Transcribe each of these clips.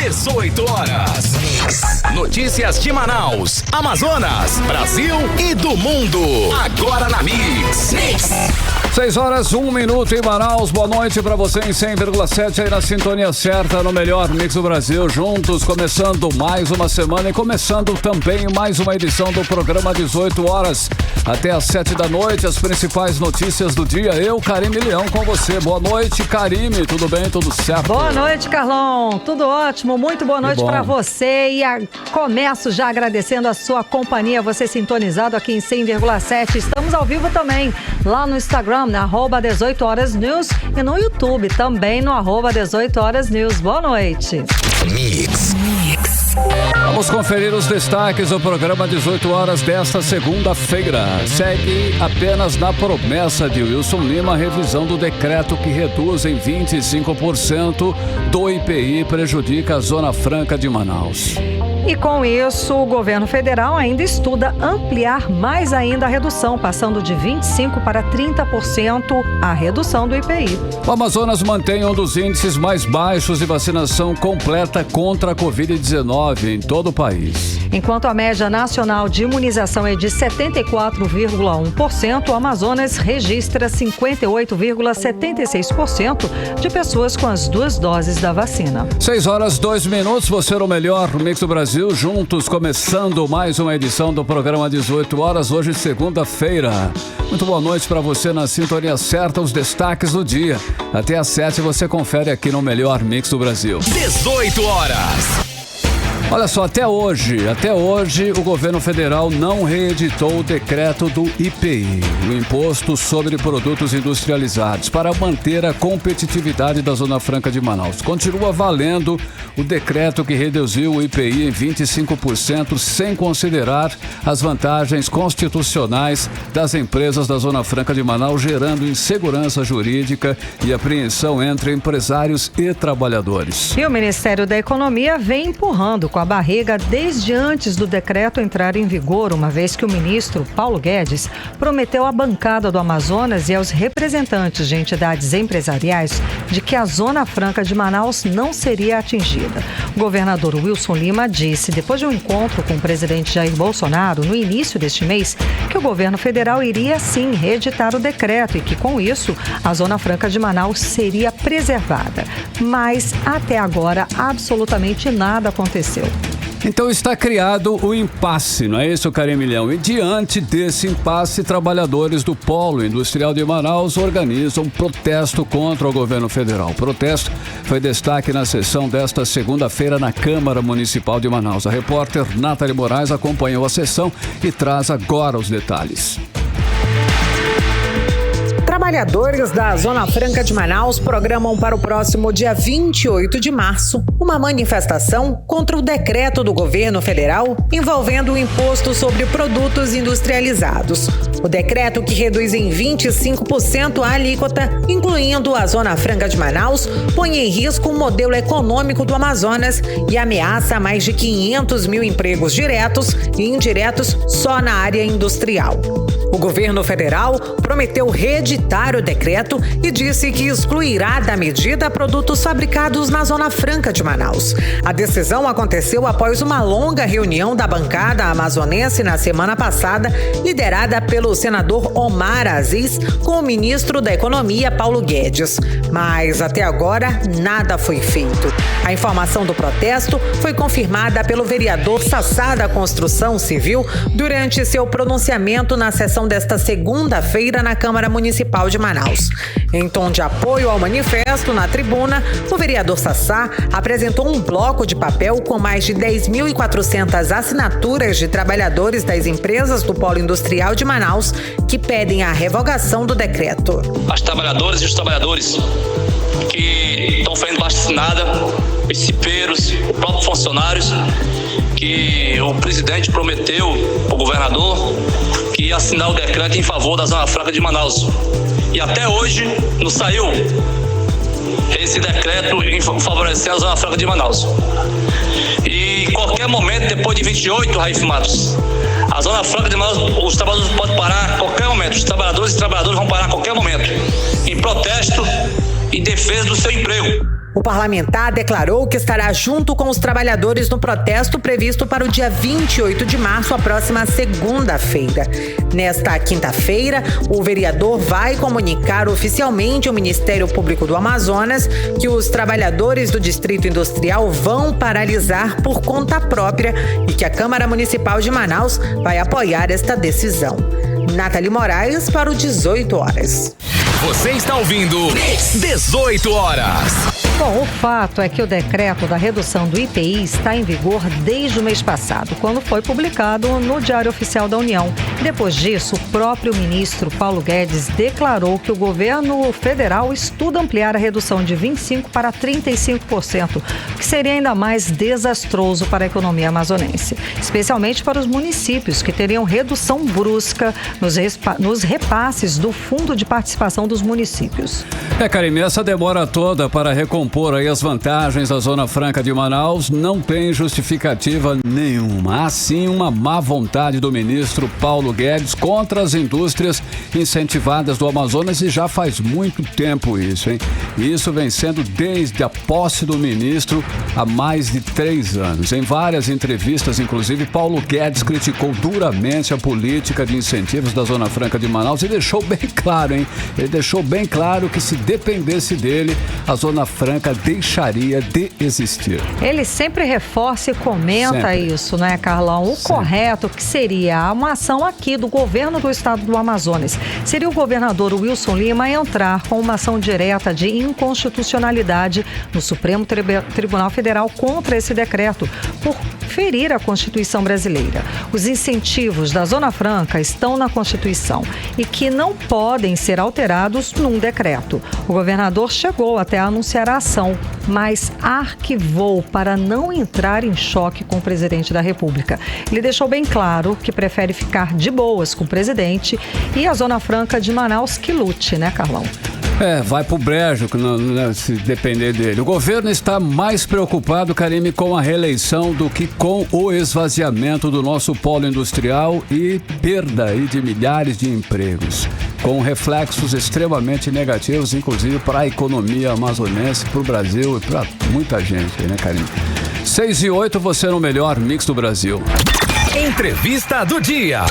18 horas. Notícias de Manaus, Amazonas, Brasil e do mundo. Agora na Mix. 6 horas, 1 minuto em Manaus. Boa noite pra você em 100,7 aí na sintonia certa, no melhor Mix do Brasil. Juntos, começando mais uma semana e começando também mais uma edição do programa 18 horas. Até às 7 da noite, as principais notícias do dia. Eu, Karime Leão, com você. Boa noite, Karime. Tudo bem? Tudo certo? Boa noite, Carlão. Tudo ótimo. Muito boa noite pra você. E começo já agradecendo a sua companhia. Você sintonizado aqui em 100,7. Estamos ao vivo também lá no Instagram, na @18horasnews, e no YouTube também no @18horasnews. Boa noite. Mix. Vamos conferir os destaques do programa 18 horas desta segunda-feira. Segue apenas na promessa de Wilson Lima a revisão do decreto que reduz em 25% do IPI e prejudica a Zona Franca de Manaus. E com isso, o governo federal ainda estuda ampliar mais ainda a redução, passando de 25% para 30% a redução do IPI. O Amazonas mantém um dos índices mais baixos de vacinação completa contra a Covid-19 em todo o país. Enquanto a média nacional de imunização é de 74,1%, o Amazonas registra 58,76% de pessoas com as 2 doses da vacina. 6 horas, 2 minutos, você é o melhor Mix do Brasil. Juntos, começando mais uma edição do programa 18 horas, hoje segunda-feira. Muito boa noite para você na sintonia certa, os destaques do dia. Até às 7 você confere aqui no melhor Mix do Brasil. 18 horas. Olha só, até hoje o governo federal não reeditou o decreto do IPI, o Imposto sobre Produtos Industrializados, para manter a competitividade da Zona Franca de Manaus. Continua valendo o decreto que reduziu o IPI em 25%, sem considerar as vantagens constitucionais das empresas da Zona Franca de Manaus, gerando insegurança jurídica e apreensão entre empresários e trabalhadores. E o Ministério da Economia vem empurrando com a barriga desde antes do decreto entrar em vigor, uma vez que o ministro Paulo Guedes prometeu à bancada do Amazonas e aos representantes de entidades empresariais de que a Zona Franca de Manaus não seria atingida. O governador Wilson Lima disse, depois de um encontro com o presidente Jair Bolsonaro no início deste mês, que o governo federal iria sim reeditar o decreto e que, com isso, a Zona Franca de Manaus seria preservada. Mas, até agora, absolutamente nada aconteceu. Então está criado o impasse, não é isso, Karime Leão? E diante desse impasse, trabalhadores do Polo Industrial de Manaus organizam um protesto contra o governo federal. O protesto foi destaque na sessão desta segunda-feira na Câmara Municipal de Manaus. A repórter Nathalie Moraes acompanhou a sessão e traz agora os detalhes. Trabalhadores da Zona Franca de Manaus programam para o próximo dia 28 de março uma manifestação contra o decreto do governo federal envolvendo o imposto sobre produtos industrializados. O decreto que reduz em 25% a alíquota, incluindo a Zona Franca de Manaus, põe em risco o modelo econômico do Amazonas e ameaça mais de 500 mil empregos diretos e indiretos só na área industrial. O governo federal prometeu reeditar o decreto e disse que excluirá da medida produtos fabricados na Zona Franca de Manaus. A decisão aconteceu após uma longa reunião da bancada amazonense na semana passada, liderada pelo senador Omar Aziz com o ministro da Economia, Paulo Guedes. Mas até agora nada foi feito. A informação do protesto foi confirmada pelo vereador Sassá da Construção Civil durante seu pronunciamento na sessão desta segunda-feira na Câmara Municipal de Manaus. Em tom de apoio ao manifesto na tribuna, o vereador Sassá apresentou um bloco de papel com mais de 10.400 assinaturas de trabalhadores das empresas do Polo Industrial de Manaus que pedem a revogação do decreto. As trabalhadoras e os trabalhadores que estão fazendo baixo-assinada, os cipeiros, os próprios funcionários, que o presidente prometeu ao governador que ia assinar o decreto em favor da Zona Franca de Manaus. E até hoje não saiu esse decreto favorecendo a Zona Franca de Manaus. E em qualquer momento, depois de 28, Raif Matos, a Zona Franca de Manaus, os trabalhadores podem parar a qualquer momento. Os trabalhadores e trabalhadoras vão parar a qualquer momento, em protesto e defesa do seu emprego. O parlamentar declarou que estará junto com os trabalhadores no protesto previsto para o dia 28 de março, a próxima segunda-feira. Nesta quinta-feira, o vereador vai comunicar oficialmente ao Ministério Público do Amazonas que os trabalhadores do Distrito Industrial vão paralisar por conta própria e que a Câmara Municipal de Manaus vai apoiar esta decisão. Nathalie Moraes para o 18 horas. Você está ouvindo 18 horas. Bom, o fato é que o decreto da redução do IPI está em vigor desde o mês passado, quando foi publicado no Diário Oficial da União. Depois disso, o próprio ministro Paulo Guedes declarou que o governo federal estuda ampliar a redução de 25% para 35%, o que seria ainda mais desastroso para a economia amazonense, especialmente para os municípios, que teriam redução brusca nos repasses do Fundo de Participação dos Municípios. Karine, essa demora toda para recompor aí as vantagens da Zona Franca de Manaus não tem justificativa nenhuma. Há sim uma má vontade do ministro Paulo Guedes contra as indústrias incentivadas do Amazonas e já faz muito tempo isso, hein? E isso vem sendo desde a posse do ministro há mais de 3 anos. Em várias entrevistas, inclusive, Paulo Guedes criticou duramente a política de incentivos da Zona Franca de Manaus e deixou bem claro, hein? Ele deixou bem claro que se dependesse dele, a Zona Franca deixaria de existir. Ele sempre reforça e comenta isso, né, Carlão? O correto que seria uma ação aqui do governo do estado do Amazonas. Seria o governador Wilson Lima entrar com uma ação direta de inconstitucionalidade no Supremo Tribunal Federal contra esse decreto, por ferir a Constituição brasileira. Os incentivos da Zona Franca estão na Constituição e que não podem ser alterados num decreto. O governador chegou até a anunciar a ação, mas arquivou para não entrar em choque com o presidente da República. Ele deixou bem claro que prefere ficar de boas com o presidente e a Zona Franca de Manaus que lute, né, Carlão? Vai pro brejo, se depender dele. O governo está mais preocupado, Karine, com a reeleição do que com o esvaziamento do nosso polo industrial e perda aí de milhares de empregos, com reflexos extremamente negativos, inclusive para a economia amazonense, para o Brasil e para muita gente, né, Karine? 6:08, você no melhor mix do Brasil. Entrevista do dia.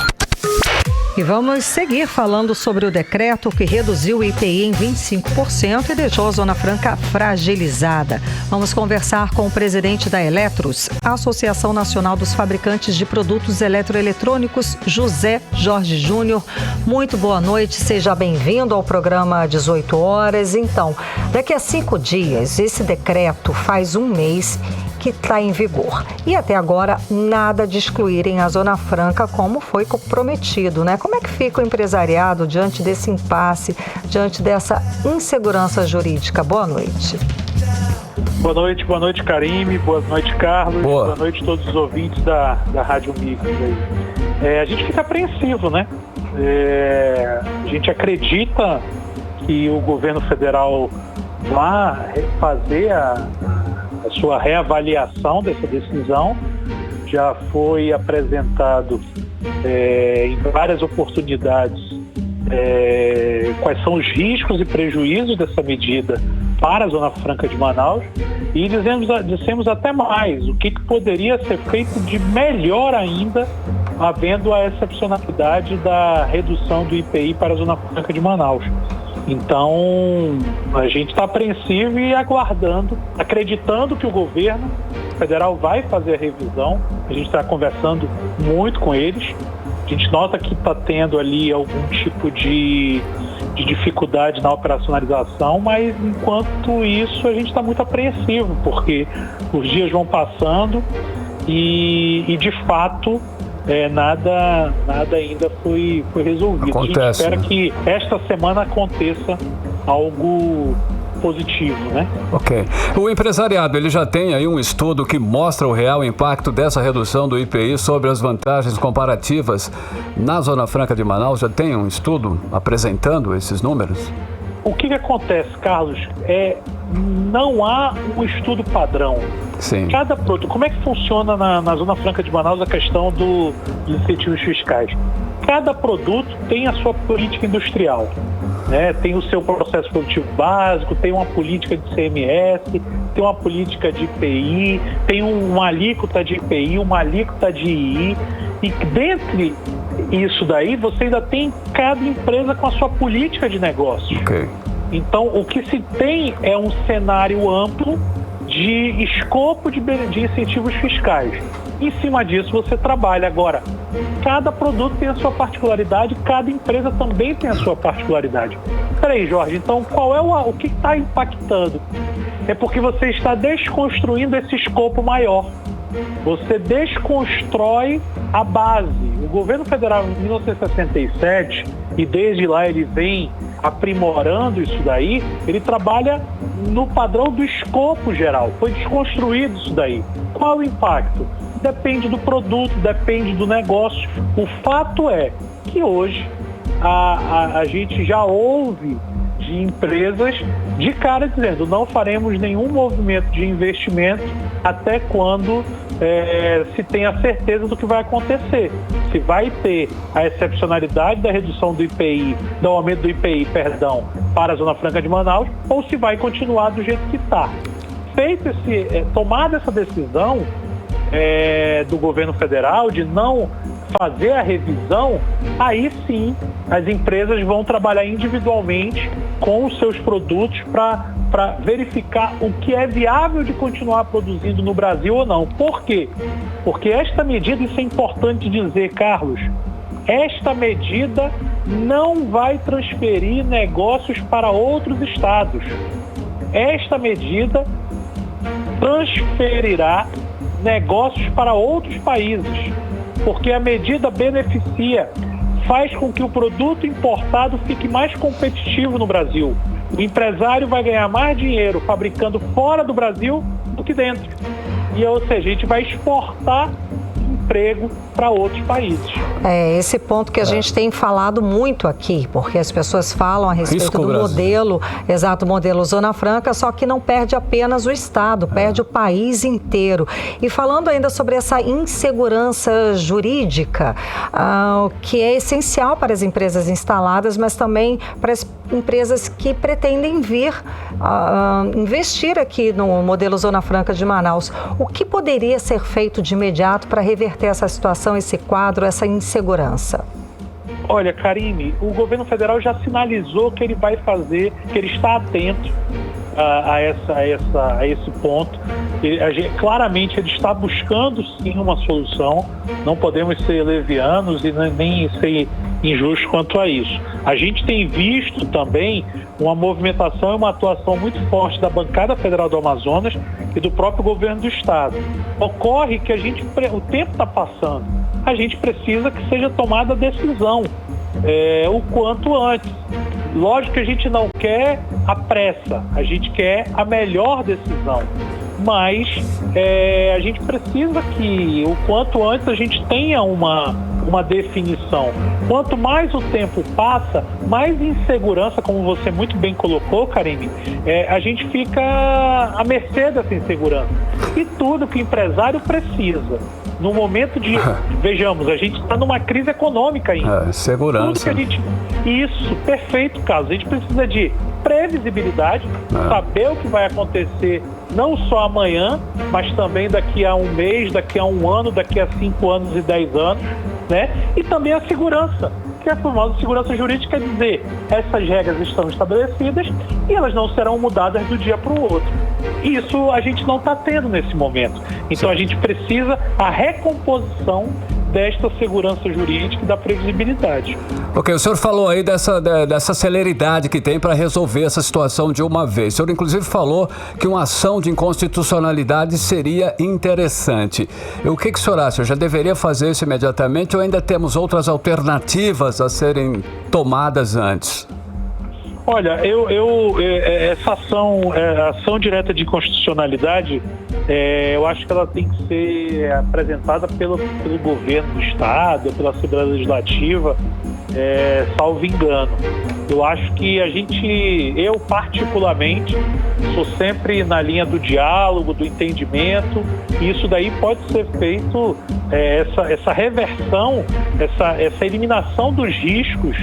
E vamos seguir falando sobre o decreto que reduziu o IPI em 25% e deixou a Zona Franca fragilizada. Vamos conversar com o presidente da Eletros, Associação Nacional dos Fabricantes de Produtos Eletroeletrônicos, José Jorge Júnior. Muito boa noite, seja bem-vindo ao programa 18 horas. Então, daqui a 5 dias, esse decreto faz 1 mês que está em vigor. E até agora, nada de excluírem a Zona Franca como foi prometido, né? Como é que fica o empresariado diante desse impasse, diante dessa insegurança jurídica? Boa noite. Boa noite, Karine. Boa noite, Carlos. Boa noite a todos os ouvintes da Rádio Mix. A gente fica apreensivo, né? A gente acredita que o governo federal vá fazer a sua reavaliação dessa decisão. Já foi apresentado em várias oportunidades quais são os riscos e prejuízos dessa medida para a Zona Franca de Manaus e dissemos até mais, o que poderia ser feito de melhor ainda, havendo a excepcionalidade da redução do IPI para a Zona Franca de Manaus. Então, a gente está apreensivo e aguardando, acreditando que o governo federal vai fazer a revisão. A gente está conversando muito com eles. A gente nota que está tendo ali algum tipo de dificuldade na operacionalização, mas enquanto isso a gente está muito apreensivo, porque os dias vão passando e de fato nada ainda foi resolvido. Acontece, a gente espera que esta semana aconteça algo positivo, né? Ok. O empresariado, ele já tem aí um estudo que mostra o real impacto dessa redução do IPI sobre as vantagens comparativas na Zona Franca de Manaus? Já tem um estudo apresentando esses números? O que acontece, Carlos, não há um estudo padrão. Sim. Cada produto, como é que funciona na Zona Franca de Manaus a questão dos incentivos fiscais? Cada produto tem a sua política industrial. né? Tem o seu processo produtivo básico, tem uma política de CMS, tem uma política de IPI, tem uma alíquota de IPI, uma alíquota de II, e dentre isso daí você ainda tem cada empresa com a sua política de negócio. Okay. Então, o que se tem é um cenário amplo de escopo de incentivos fiscais. Em cima disso, você trabalha. Agora, cada produto tem a sua particularidade, cada empresa também tem a sua particularidade. Peraí, Jorge, então qual é o que está impactando? É porque você está desconstruindo esse escopo maior. Você desconstrói a base. O governo federal, em 1967, e desde lá ele vem aprimorando isso daí, ele trabalha no padrão do escopo geral. Foi desconstruído isso daí. Qual o impacto? Depende do produto, depende do negócio. O fato é que hoje a gente já ouve de empresas de cara dizendo: não faremos nenhum movimento de investimento até quando se tenha certeza do que vai acontecer. Se vai ter a excepcionalidade da redução do IPI, do aumento do IPI, para a Zona Franca de Manaus, ou se vai continuar do jeito que está. Tomada essa decisão do governo federal de não fazer a revisão, aí sim as empresas vão trabalhar individualmente com os seus produtos para verificar o que é viável de continuar produzindo no Brasil ou não. Por quê? Porque esta medida, isso é importante dizer, Carlos, esta medida não vai transferir negócios para outros estados. Esta medida transferirá negócios para outros países, porque a medida beneficia, faz com que o produto importado fique mais competitivo no Brasil. O empresário vai ganhar mais dinheiro fabricando fora do Brasil do que dentro. Ou seja, a gente vai exportar emprego para outros países. É esse ponto que a gente tem falado muito aqui, porque as pessoas falam a respeito do modelo, exato, modelo Zona Franca, só que não perde apenas o Estado, perde o país inteiro. E falando ainda sobre essa insegurança jurídica, que é essencial para as empresas instaladas, mas também para as empresas que pretendem vir investir aqui no modelo Zona Franca de Manaus. O que poderia ser feito de imediato para reverter essa situação, esse quadro, essa insegurança? Olha, Karine, o governo federal já sinalizou que ele vai fazer, que ele está atento a esse ponto. Claramente ele está buscando sim uma solução, não podemos ser levianos e nem ser injustos quanto a isso. A gente tem visto também uma movimentação e uma atuação muito forte da Bancada Federal do Amazonas e do próprio governo do estado. Ocorre que o tempo está passando, a gente precisa que seja tomada a decisão o quanto antes. Lógico que a gente não quer a pressa, a gente quer a melhor decisão, mas a gente precisa que o quanto antes a gente tenha uma definição. Quanto mais o tempo passa, mais insegurança, como você muito bem colocou, Karine, a gente fica à mercê dessa insegurança. E tudo que o empresário precisa, no momento de... Vejamos, a gente está numa crise econômica ainda. Segurança. Isso, perfeito, Carlos. A gente precisa de previsibilidade, saber o que vai acontecer não só amanhã, mas também daqui a um mês, daqui a um ano, daqui a 5 anos e 10 anos, né? E também a segurança, que é a famosa segurança jurídica, quer dizer, essas regras estão estabelecidas e elas não serão mudadas do dia para o outro. Isso a gente não está tendo nesse momento. Então a gente precisa a recomposição desta segurança jurídica e da previsibilidade. Ok, o senhor falou aí dessa celeridade que tem para resolver essa situação de uma vez. O senhor inclusive falou que uma ação de inconstitucionalidade seria interessante. O que o senhor acha? Já deveria fazer isso imediatamente ou ainda temos outras alternativas a serem tomadas antes? Olha, essa ação direta de inconstitucionalidade, eu acho que ela tem que ser apresentada pelo governo do Estado, pela Assembleia Legislativa, salvo engano. Eu acho que eu particularmente, sou sempre na linha do diálogo, do entendimento, e isso daí pode ser feito, essa reversão, essa eliminação dos riscos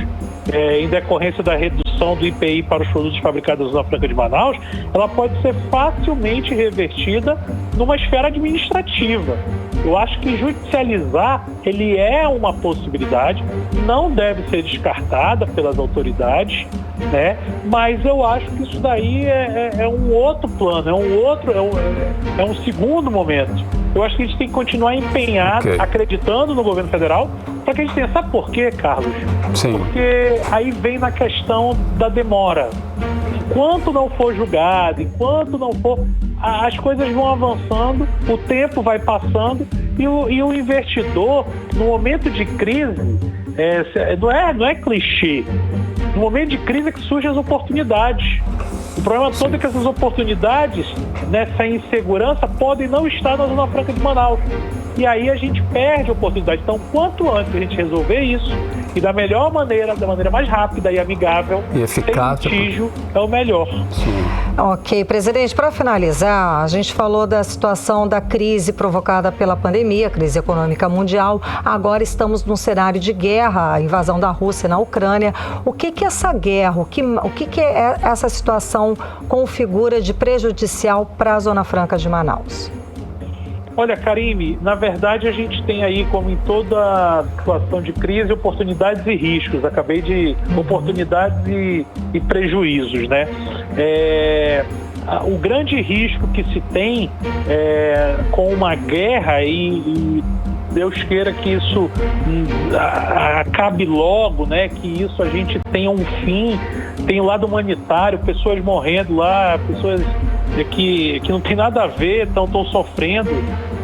em decorrência da redução redução do IPI para os produtos fabricados na Zona Franca de Manaus, ela pode ser facilmente revertida numa esfera administrativa. Eu acho que judicializar, ele é uma possibilidade, não deve ser descartada pelas autoridades, né? Mas eu acho que isso daí é um outro plano, é um segundo momento. Eu acho que a gente tem que continuar empenhado, acreditando no governo federal, para que a gente tenha. Sabe por quê, Carlos? Sim. Porque aí vem na questão da demora. Enquanto não for julgado, enquanto não for... As coisas vão avançando, o tempo vai passando e o investidor, no momento de crise, não é clichê. No momento de crise é que surgem as oportunidades. O problema todo é que essas oportunidades, nessa insegurança, podem não estar na Zona Franca de Manaus. E aí a gente perde a oportunidade. Então, quanto antes a gente resolver isso, e da melhor maneira, da maneira mais rápida e amigável, e eficaz, sem litígio, é o melhor. Sim. Ok, presidente, para finalizar, a gente falou da situação da crise provocada pela pandemia, crise econômica mundial. Agora estamos num cenário de guerra, a invasão da Rússia na Ucrânia. O que essa guerra, o que essa situação configura de prejudicial para a Zona Franca de Manaus? Olha, Karime, na verdade a gente tem aí, como em toda situação de crise, oportunidades e riscos. Acabei de... oportunidades e prejuízos, né? O grande risco que se tem com uma guerra, e Deus queira que isso acabe logo, né? Que isso a gente tenha um fim, tem o lado humanitário, pessoas morrendo lá, pessoas que não tem nada a ver, estão sofrendo.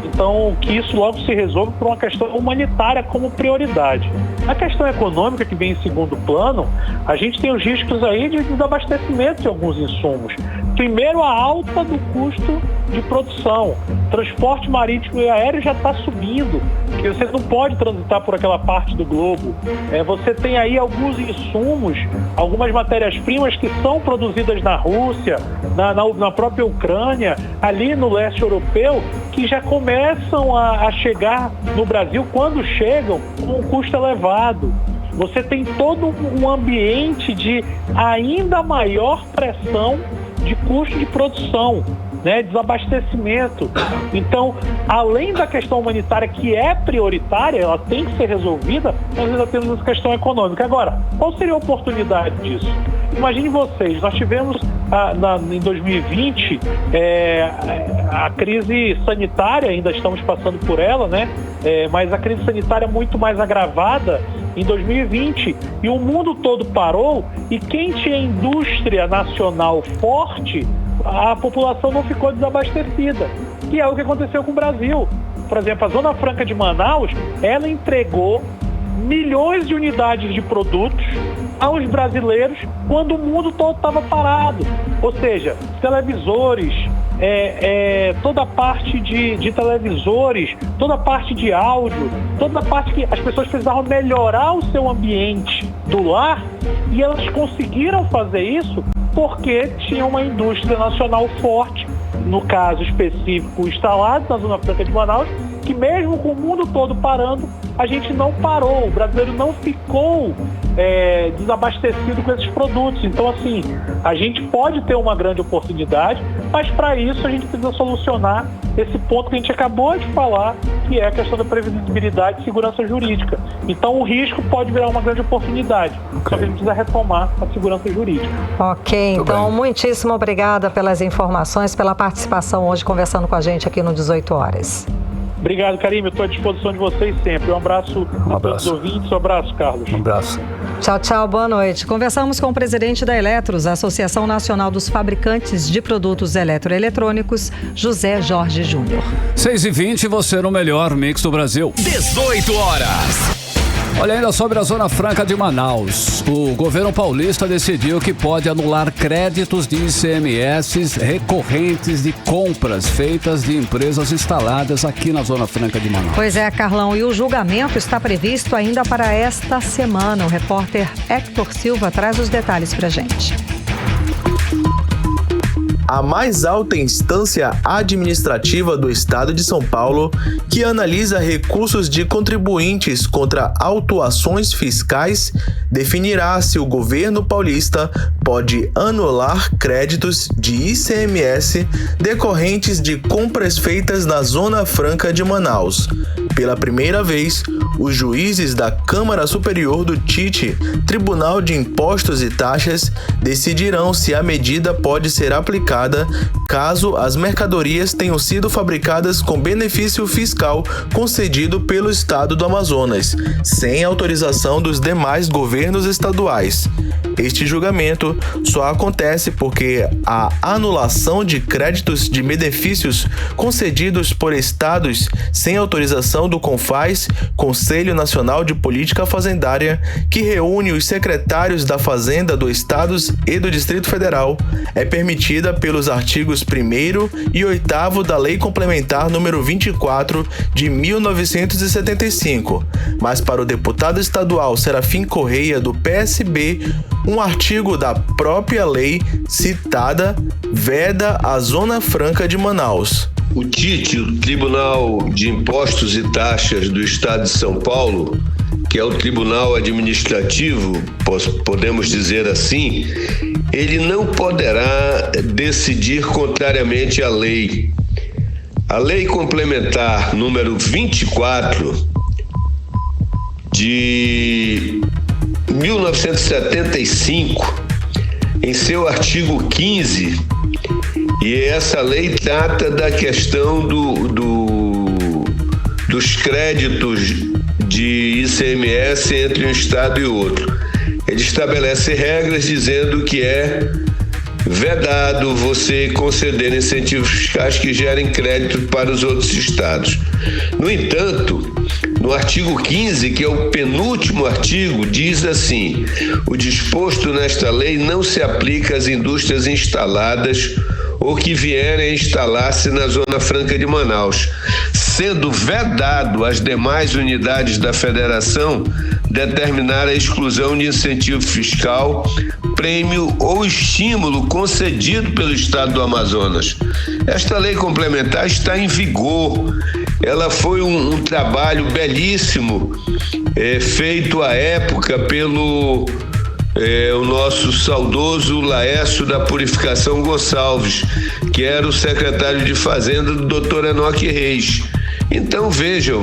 Então, que isso logo se resolva por uma questão humanitária como prioridade. A questão econômica, que vem em segundo plano, a gente tem os riscos aí de desabastecimento de alguns insumos. Primeiro, a alta do custo de produção. Transporte marítimo e aéreo já está subindo, porque você não pode transitar por aquela parte do globo. Você tem aí alguns insumos, algumas matérias-primas que são produzidas na Rússia, na própria Ucrânia, ali no leste europeu, que já começam a chegar no Brasil, quando chegam, com um custo elevado. Você tem todo um ambiente de ainda maior pressão de custo de produção, né, desabastecimento. Então, além da questão humanitária, que é prioritária, ela tem que ser resolvida, nós ainda temos essa questão econômica. Agora, qual seria a oportunidade disso? Imagine vocês, nós tivemos em 2020 a crise sanitária, ainda estamos passando por ela, né? Mas a crise sanitária é muito mais agravada em 2020, e o mundo todo parou, e quem tinha indústria nacional forte, a população não ficou desabastecida, que é o que aconteceu com o Brasil. Por exemplo, a Zona Franca de Manaus, ela entregou milhões de unidades de produtos aos brasileiros quando o mundo todo estava parado. Ou seja, televisores, toda a parte de televisores, toda a parte de áudio, toda a parte que as pessoas precisavam melhorar o seu ambiente do lar, e elas conseguiram fazer isso porque tinha uma indústria nacional forte, no caso específico instalada na Zona Franca de Manaus, que mesmo com o mundo todo parando, a gente não parou, o brasileiro não ficou desabastecido com esses produtos. Então, assim, a gente pode ter uma grande oportunidade, mas para isso a gente precisa solucionar esse ponto que a gente acabou de falar, que é a questão da previsibilidade e segurança jurídica. Então, o risco pode virar uma grande oportunidade, só que a gente precisa retomar a segurança jurídica. Ok, então, muitíssimo obrigada pelas informações, pela participação hoje conversando com a gente aqui no 18 Horas. Obrigado, Karime. Eu estou à disposição de vocês sempre. Um abraço a todos os ouvintes. Um abraço, Carlos. Um abraço. Tchau, tchau. Boa noite. Conversamos com o presidente da Eletros, a Associação Nacional dos Fabricantes de Produtos Eletroeletrônicos, José Jorge Júnior. 6h20, você no melhor mix do Brasil. 18 horas. Olha, ainda sobre a Zona Franca de Manaus, o governo paulista decidiu que pode anular créditos de ICMS recorrentes de compras feitas de empresas instaladas aqui na Zona Franca de Manaus. Pois é, Carlão, e o julgamento está previsto ainda para esta semana. O repórter Hector Silva traz os detalhes pra gente. a mais alta instância administrativa do estado de São Paulo, que analisa recursos de contribuintes contra autuações fiscais, definirá se o governo paulista pode anular créditos de ICMS decorrentes de compras feitas na Zona Franca de Manaus. Pela primeira vez, os juízes da Câmara Superior do TIT, Tribunal de Impostos e Taxas, decidirão se a medida pode ser aplicada caso as mercadorias tenham sido fabricadas com benefício fiscal concedido pelo Estado do Amazonas, sem autorização dos demais governos estaduais. Este julgamento só acontece porque a anulação de créditos de benefícios concedidos por estados sem autorização do CONFAZ, Conselho Nacional de Política Fazendária, que reúne os secretários da Fazenda dos estados e do Distrito Federal, é permitida pelos artigos 1º e 8º da Lei Complementar número 24 de 1975. Mas para o deputado estadual Serafim Correia, do PSB, um artigo da própria lei citada veda a Zona Franca de Manaus. O TIT, o Tribunal de Impostos e Taxas do Estado de São Paulo, que é o Tribunal Administrativo, podemos dizer assim, ele não poderá decidir contrariamente à lei. A Lei Complementar número 24 de 1975, em seu artigo 15, e essa lei trata da questão dos créditos de ICMS entre um estado e outro. Ele estabelece regras dizendo que é vedado você conceder incentivos fiscais que gerem crédito para os outros estados. No entanto, no artigo 15, que é o penúltimo artigo, diz assim: o disposto nesta lei não se aplica às indústrias instaladas ou que vierem a instalar-se na Zona Franca de Manaus, sendo vedado às demais unidades da federação determinar a exclusão de incentivo fiscal, prêmio ou estímulo concedido pelo Estado do Amazonas. Esta lei complementar está em vigor. Ela foi um trabalho belíssimo, feito à época pelo o nosso saudoso Laércio da Purificação Gonçalves, que era o secretário de Fazenda do Dr. Enoque Reis. Então vejam,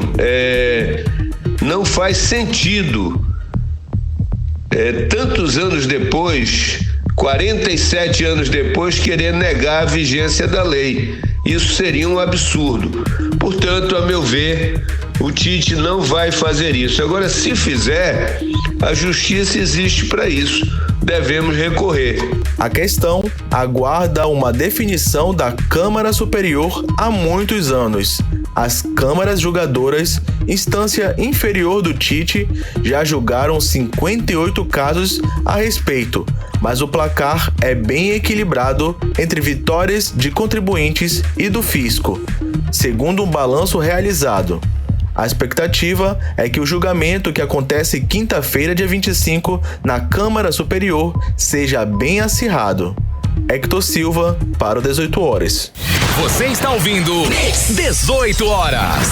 não faz sentido, tantos anos depois, 47 anos depois, querer negar a vigência da lei. Isso seria um absurdo. Portanto, a meu ver, o TIT não vai fazer isso. Agora, se fizer, a justiça existe para isso. Devemos recorrer. A questão aguarda uma definição da Câmara Superior há muitos anos. As câmaras julgadoras, instância inferior do TIT, já julgaram 58 casos a respeito, mas o placar é bem equilibrado entre vitórias de contribuintes e do fisco, segundo um balanço realizado. A expectativa é que o julgamento, que acontece quinta-feira, dia 25, na Câmara Superior, seja bem acirrado. Hector Silva, para o 18 Horas. Você está ouvindo 18 Horas.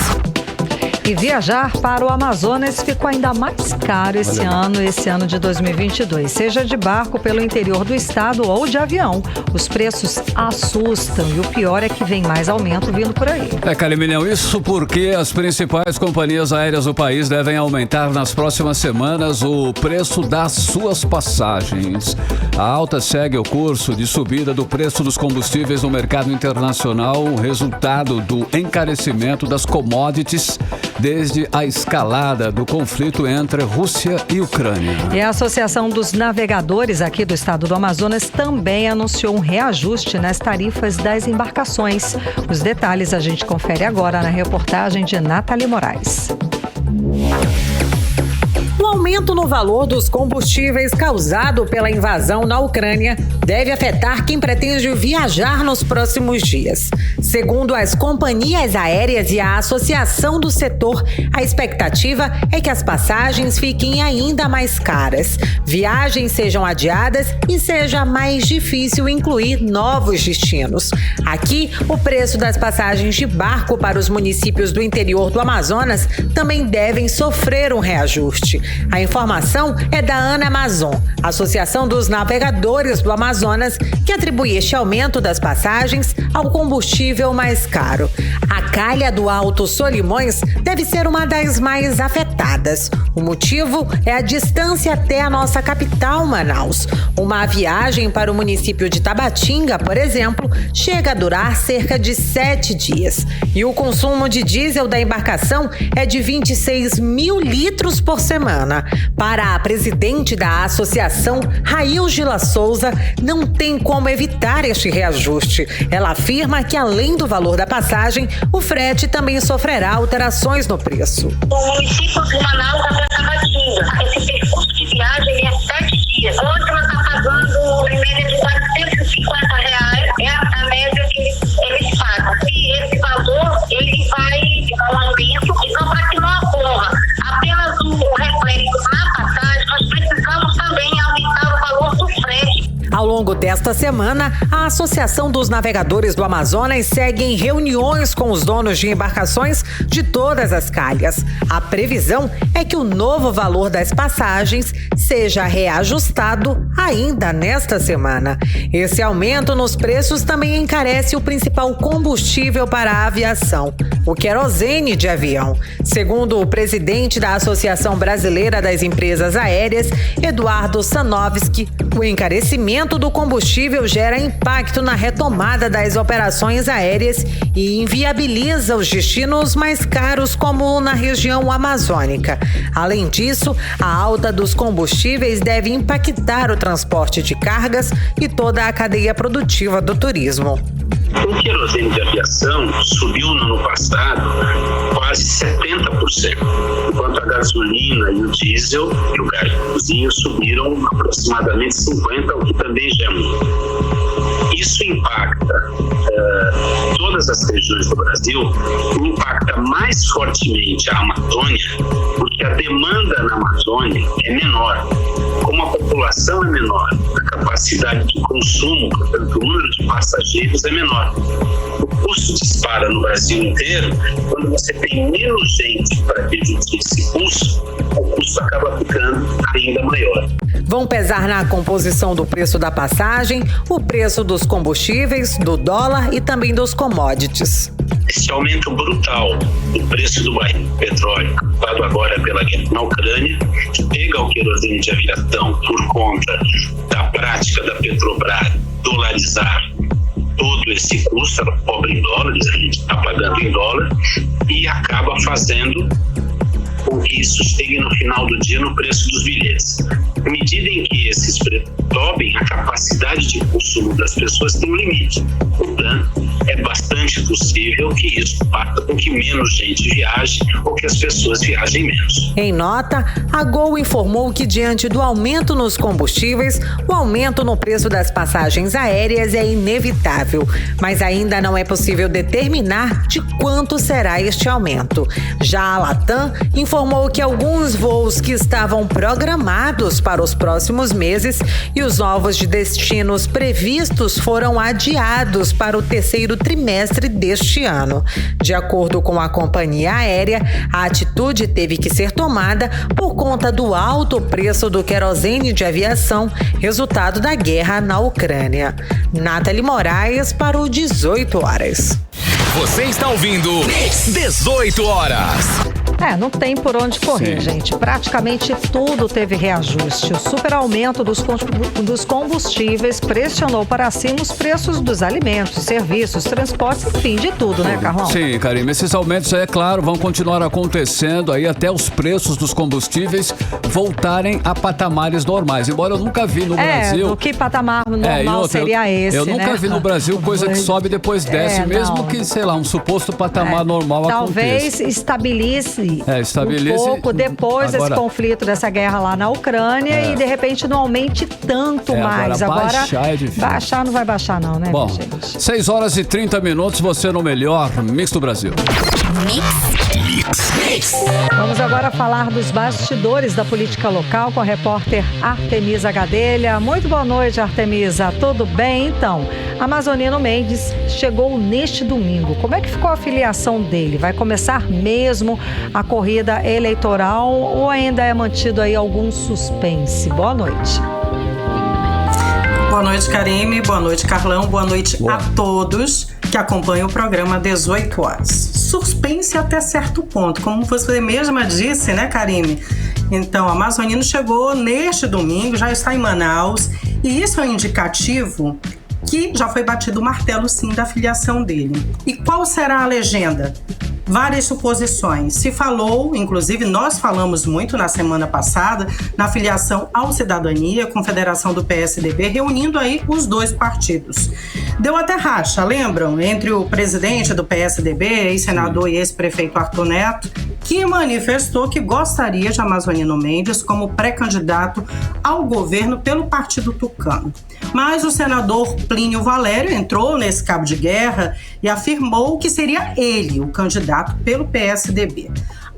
E viajar para o Amazonas ficou ainda mais caro esse ano de 2022. Seja de barco pelo interior do estado ou de avião. Os preços assustam e o pior é que vem mais aumento vindo por aí. Calimilhão, isso porque as principais companhias aéreas do país devem aumentar nas próximas semanas o preço das suas passagens. A alta segue o curso de subida do preço dos combustíveis no mercado internacional, resultado do encarecimento das commodities desde a escalada do conflito entre Rússia e Ucrânia. E a Associação dos Navegadores aqui do estado do Amazonas também anunciou um reajuste nas tarifas das embarcações. Os detalhes a gente confere agora na reportagem de Nathalie Moraes. O aumento no valor dos combustíveis causado pela invasão na Ucrânia deve afetar quem pretende viajar nos próximos dias. Segundo as companhias aéreas e a Associação do Setor, a expectativa é que as passagens fiquem ainda mais caras, viagens sejam adiadas e seja mais difícil incluir novos destinos. Aqui, o preço das passagens de barco para os municípios do interior do Amazonas também devem sofrer um reajuste. A informação é da ANAMazon, Associação dos Navegadores do Amazonas, que atribui este aumento das passagens ao combustível mais caro. A calha do Alto Solimões deve ser uma das mais afetadas. O motivo é a distância até a nossa capital, Manaus. Uma viagem para o município de Tabatinga, por exemplo, chega a durar cerca de 7 dias. E o consumo de diesel da embarcação é de 26 mil litros por semana. Para a presidente da associação, Raílgila Souza, não tem como evitar este reajuste. Ela afirma que, além do valor da passagem, o frete também sofrerá alterações no preço. O município de Manaus até Tabatinga, esse percurso de viagem é 7 dias. Hoje ela está pagando em média de R$450, é a média que eles pagam. E esse valor, ele vai dar um aumento, então para que não ocorra apenas o reflexo na passagem, nós precisamos também aumentar o valor do frete. Ao longo desta semana, a Associação dos Navegadores do Amazonas segue em reuniões com os donos de embarcações de todas as calhas. A previsão é que o novo valor das passagens seja reajustado ainda nesta semana. Esse aumento nos preços também encarece o principal combustível para a aviação, o querosene de avião. Segundo o presidente da Associação Brasileira das Empresas Aéreas, Eduardo Sanovski, o encarecimento do combustível gera impacto na retomada das operações aéreas e inviabiliza os destinos mais caros, como na região amazônica. Além disso, a alta dos combustíveis deve impactar o transporte de cargas e toda a cadeia produtiva do turismo. O querosene de aviação subiu no ano passado quase 70%, enquanto a gasolina e o diesel e o gás de cozinha subiram aproximadamente 50%, o que também já é muito. Isso impacta todas as regiões do Brasil, impacta mais fortemente a Amazônia, porque a demanda na Amazônia é menor. Como a população é menor, a capacidade de consumo, portanto, o número de passageiros é menor. O custo dispara no Brasil inteiro. Quando você tem menos gente para dividir esse custo, o custo acaba ficando ainda maior. Vão pesar na composição do preço da passagem, o preço dos combustíveis, do dólar e também dos commodities. Esse aumento brutal do preço do barril de petróleo, dado agora pela guerra na Ucrânia, pega o querosene de aviação por conta da prática da Petrobras dolarizar todo esse custo, ela cobra em dólares, a gente está pagando em dólar, e acaba fazendo com que isso chegue no final do dia no preço dos bilhetes. À medida em que esses preços sobem, a capacidade de consumo das pessoas tem um limite. Portanto, é bastante possível que isso faça com que menos gente viaje ou que as pessoas viajem menos. Em nota, a Gol informou que, diante do aumento nos combustíveis, o aumento no preço das passagens aéreas é inevitável, mas ainda não é possível determinar de quanto será este aumento. Já a Latam informou que alguns voos que estavam programados para os próximos meses e os novos de destinos previstos foram adiados para o terceiro trimestre deste ano. De acordo com a companhia aérea, a atitude teve que ser tomada por conta do alto preço do querosene de aviação, resultado da guerra na Ucrânia. Nathalie Moraes para o 18 horas. Você está ouvindo 18 horas. Não tem por onde correr, gente. Praticamente tudo teve reajuste. O super aumento dos combustíveis pressionou para cima os preços dos alimentos, serviços, transportes, enfim, de tudo, né, Carlão? Sim, Karime. Esses aumentos aí, é claro, vão continuar acontecendo aí até os preços dos combustíveis voltarem a patamares normais. Embora eu nunca vi no Brasil... do que patamar normal seria esse, Eu nunca vi no Brasil coisa que sobe e depois desce, mesmo que, sei lá, um suposto patamar normal talvez aconteça. diminui estabilize um pouco depois agora, desse conflito, dessa guerra lá na Ucrânia e de repente não aumente tanto mais. Agora baixar é difícil. Baixar não vai baixar não, né, Bom, gente? 6 horas e 30 minutos, você no melhor Mix do Brasil. Mix. Vamos agora falar dos bastidores da política local com a repórter Artemisa Gadelha. Muito boa noite, Artemisa. Tudo bem? Então, Amazonino Mendes chegou neste domingo. Como é que ficou a filiação dele? Vai começar mesmo a corrida eleitoral ou ainda é mantido aí algum suspense? Boa noite. Boa noite, Karime. Boa noite, Carlão. Boa noite a todos que acompanham o programa 18 horas. Suspense até certo ponto, como você mesma disse, né, Karime? Então, Amazonino chegou neste domingo, já está em Manaus, e isso é um indicativo que já foi batido o martelo, sim, da filiação dele. E qual será a legenda? Várias suposições. Se falou, inclusive nós falamos muito na semana passada, na filiação ao Cidadania, Confederação do PSDB, reunindo aí os dois partidos. Deu até racha, lembram? Entre o presidente do PSDB, ex-senador e ex-prefeito Arthur Neto, que manifestou que gostaria de Amazonino Mendes como pré-candidato ao governo pelo Partido Tucano. Mas o senador Plínio Valério entrou nesse cabo de guerra e afirmou que seria ele o candidato pelo PSDB.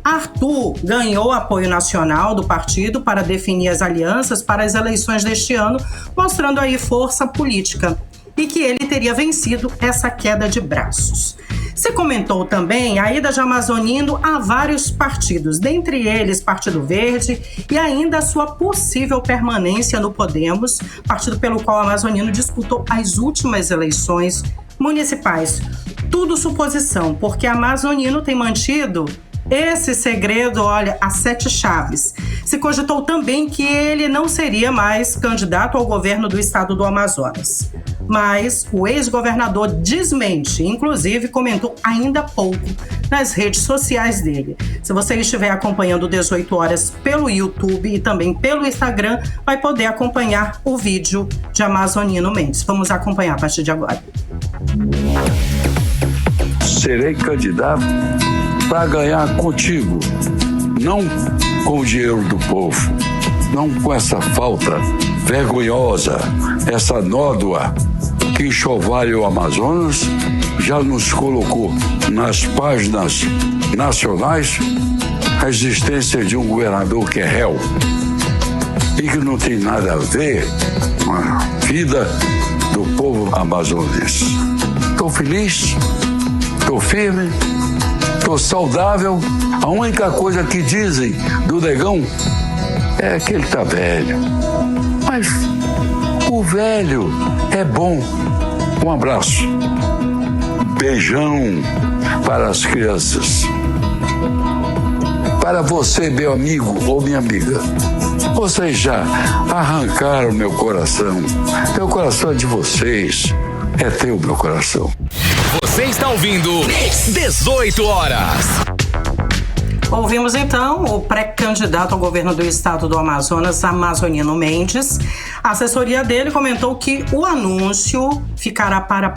Arthur ganhou apoio nacional do partido para definir as alianças para as eleições deste ano, mostrando aí força política e que ele teria vencido essa queda de braços. Se comentou também a ida de Amazonino a vários partidos, dentre eles Partido Verde e ainda a sua possível permanência no Podemos, partido pelo qual Amazonino disputou as últimas eleições municipais. Tudo suposição, porque Amazonino tem mantido esse segredo, olha, a 7 chaves. Se cogitou também que ele não seria mais candidato ao governo do estado do Amazonas. Mas o ex-governador desmente, inclusive comentou ainda há pouco nas redes sociais dele. Se você estiver acompanhando 18 horas pelo YouTube e também pelo Instagram, vai poder acompanhar o vídeo de Amazonino Mendes. Vamos acompanhar a partir de agora. Serei candidato para ganhar contigo, não com o dinheiro do povo, não com essa falta vergonhosa, essa nódoa que enxovalha o Amazonas, já nos colocou nas páginas nacionais a existência de um governador que é réu e que não tem nada a ver com a vida do povo amazonense. Estou feliz, estou firme, estou saudável. A única coisa que dizem do Negão é que ele está velho. Mas o velho é bom. Um abraço. Beijão para as crianças. Para você, meu amigo ou minha amiga. Vocês já arrancaram meu coração. Meu coração é de vocês. É teu, meu coração. Você está ouvindo 18 horas. Ouvimos então o pré-candidato ao governo do estado do Amazonas, Amazonino Mendes. A assessoria dele comentou que o anúncio ficará para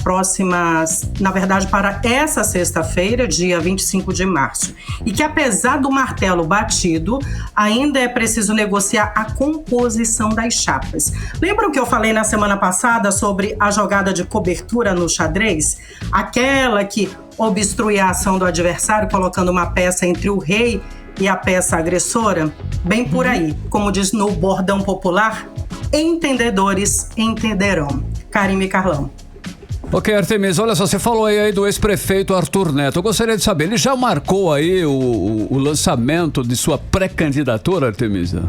para essa sexta-feira, dia 25 de março. E que apesar do martelo batido, ainda é preciso negociar a composição das chapas. Lembram que eu falei na semana passada sobre a jogada de cobertura no xadrez? Aquela que obstrui a ação do adversário, colocando uma peça entre o rei e a peça agressora? Bem por aí. Como diz no bordão popular, entendedores entenderão. Karime e Carlão. Ok, Artemisa, olha só, você falou aí do ex-prefeito Arthur Neto. Eu gostaria de saber, ele já marcou aí o lançamento de sua pré-candidatura, Artemisa?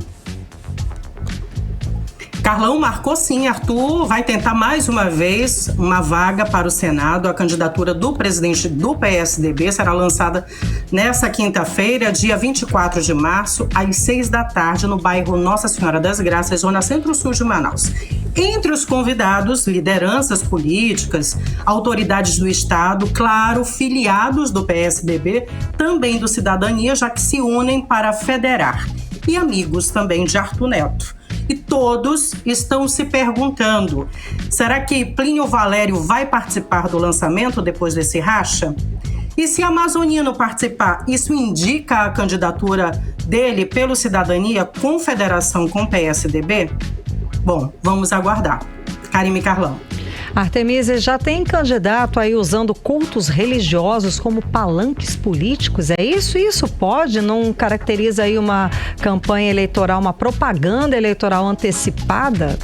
Carlão marcou sim. Arthur vai tentar mais uma vez uma vaga para o Senado. A candidatura do presidente do PSDB será lançada nessa quinta-feira, dia 24 de março, às 6 da tarde, no bairro Nossa Senhora das Graças, zona centro-sul de Manaus. Entre os convidados, lideranças políticas, autoridades do Estado, claro, filiados do PSDB, também do Cidadania, já que se unem para federar, e amigos também de Arthur Neto. E todos estão se perguntando, será que Plínio Valério vai participar do lançamento depois desse racha? E se amazonino participar, isso indica a candidatura dele pelo Cidadania com federação com PSDB? Bom, vamos aguardar. Karime Carlão. Artemisia, já tem candidato aí usando cultos religiosos como palanques políticos? É isso? Isso pode? Não caracteriza aí uma campanha eleitoral, uma propaganda eleitoral antecipada?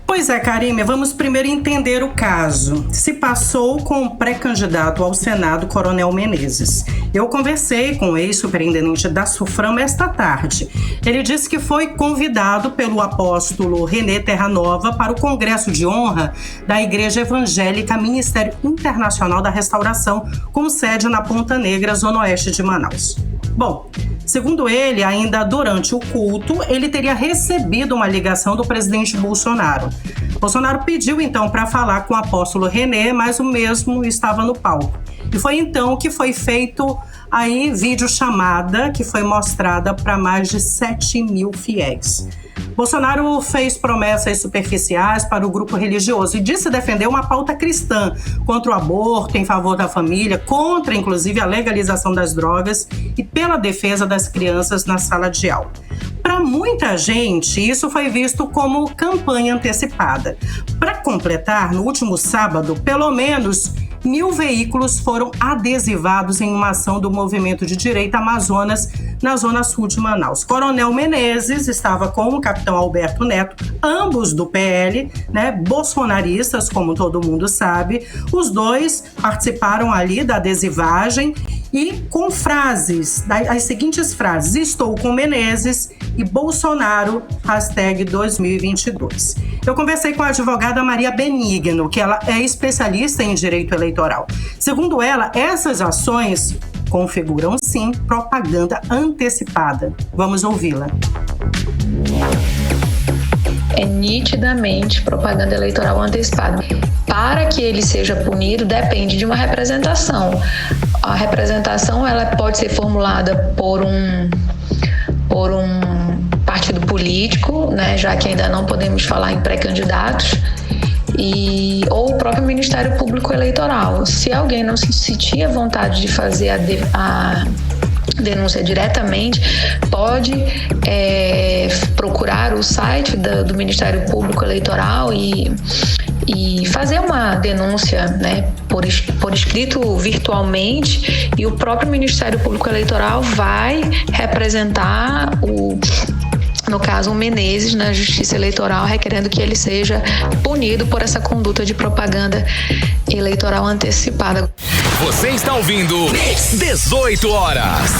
Pois é, Karime, vamos primeiro entender o caso. Se passou com o pré-candidato ao Senado, Coronel Menezes. Eu conversei com o ex-superintendente da SUFRAM esta tarde. Ele disse que foi convidado pelo apóstolo René Terranova para o Congresso de Honra da Igreja Evangélica Ministério Internacional da Restauração, com sede na Ponta Negra, zona oeste de Manaus. Bom, segundo ele, ainda durante o culto, ele teria recebido uma ligação do presidente Bolsonaro. Bolsonaro pediu então para falar com o apóstolo René, mas o mesmo estava no palco. E foi então que foi feito aí videochamada que foi mostrada para mais de 7 mil fiéis. Bolsonaro fez promessas superficiais para o grupo religioso e disse defender uma pauta cristã contra o aborto, em favor da família, contra, inclusive, a legalização das drogas e pela defesa das crianças na sala de aula. Para muita gente, isso foi visto como campanha antecipada. Para completar, no último sábado, pelo menos 1.000 veículos foram adesivados em uma ação do movimento de direita Amazonas, na zona sul de Manaus. Coronel Menezes estava com o capitão Alberto Neto, ambos do PL, bolsonaristas, como todo mundo sabe. Os dois participaram ali da adesivagem e com frases, as seguintes frases: estou com Menezes e Bolsonaro, #2022. Eu conversei com a advogada Maria Benigno, que ela é especialista em direito eleitoral. Segundo ela, essas ações configuram, sim, propaganda antecipada. Vamos ouvi-la. É nitidamente propaganda eleitoral antecipada. Para que ele seja punido, depende de uma representação. A representação ela pode ser formulada por um partido político, já que ainda não podemos falar em pré-candidatos, ou o próprio Ministério Público Eleitoral. Se alguém não se sentir à vontade de fazer a denúncia diretamente, pode procurar o site do Ministério Público Eleitoral e fazer uma denúncia, por escrito virtualmente, e o próprio Ministério Público Eleitoral vai representar no caso, o Menezes na Justiça Eleitoral, requerendo que ele seja punido por essa conduta de propaganda eleitoral antecipada. Você está ouvindo 18 horas.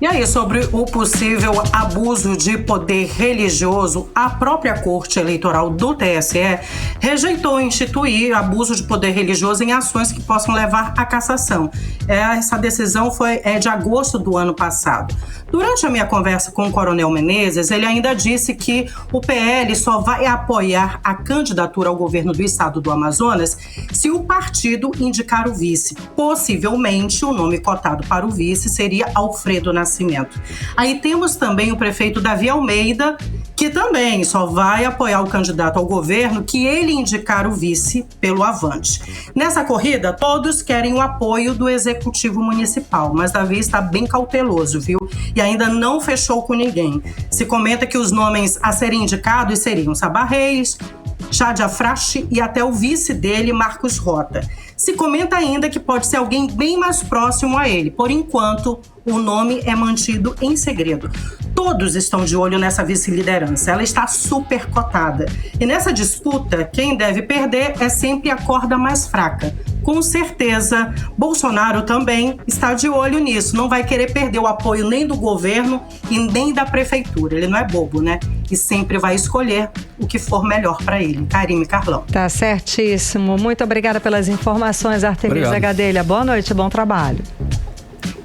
E aí, sobre o possível abuso de poder religioso, a própria Corte Eleitoral do TSE rejeitou instituir abuso de poder religioso em ações que possam levar à cassação. Essa decisão é de agosto do ano passado. Durante a minha conversa com o Coronel Menezes, ele ainda disse que o PL só vai apoiar a candidatura ao governo do estado do Amazonas se o partido indicar o vice. Possivelmente, o nome cotado para o vice seria Alfredo Nascimento. Aí temos também o prefeito Davi Almeida, que também só vai apoiar o candidato ao governo que ele indicar o vice pelo Avante. Nessa corrida, todos querem o apoio do Executivo Municipal, mas Davi está bem cauteloso, viu? E ainda não fechou com ninguém. Se comenta que os nomes a serem indicados seriam Sabá Reis, Jade Afrache e até o vice dele, Marcos Rota. Se comenta ainda que pode ser alguém bem mais próximo a ele. Por enquanto, o nome é mantido em segredo. Todos estão de olho nessa vice-liderança. Ela está super cotada. E nessa disputa, quem deve perder é sempre a corda mais fraca. Com certeza, Bolsonaro também está de olho nisso. Não vai querer perder o apoio nem do governo e nem da prefeitura. Ele não é bobo, E sempre vai escolher o que for melhor para ele. Karime Carlão. Tá certíssimo. Muito obrigada pelas informações, Artemisia Gadelha. Boa noite, bom trabalho.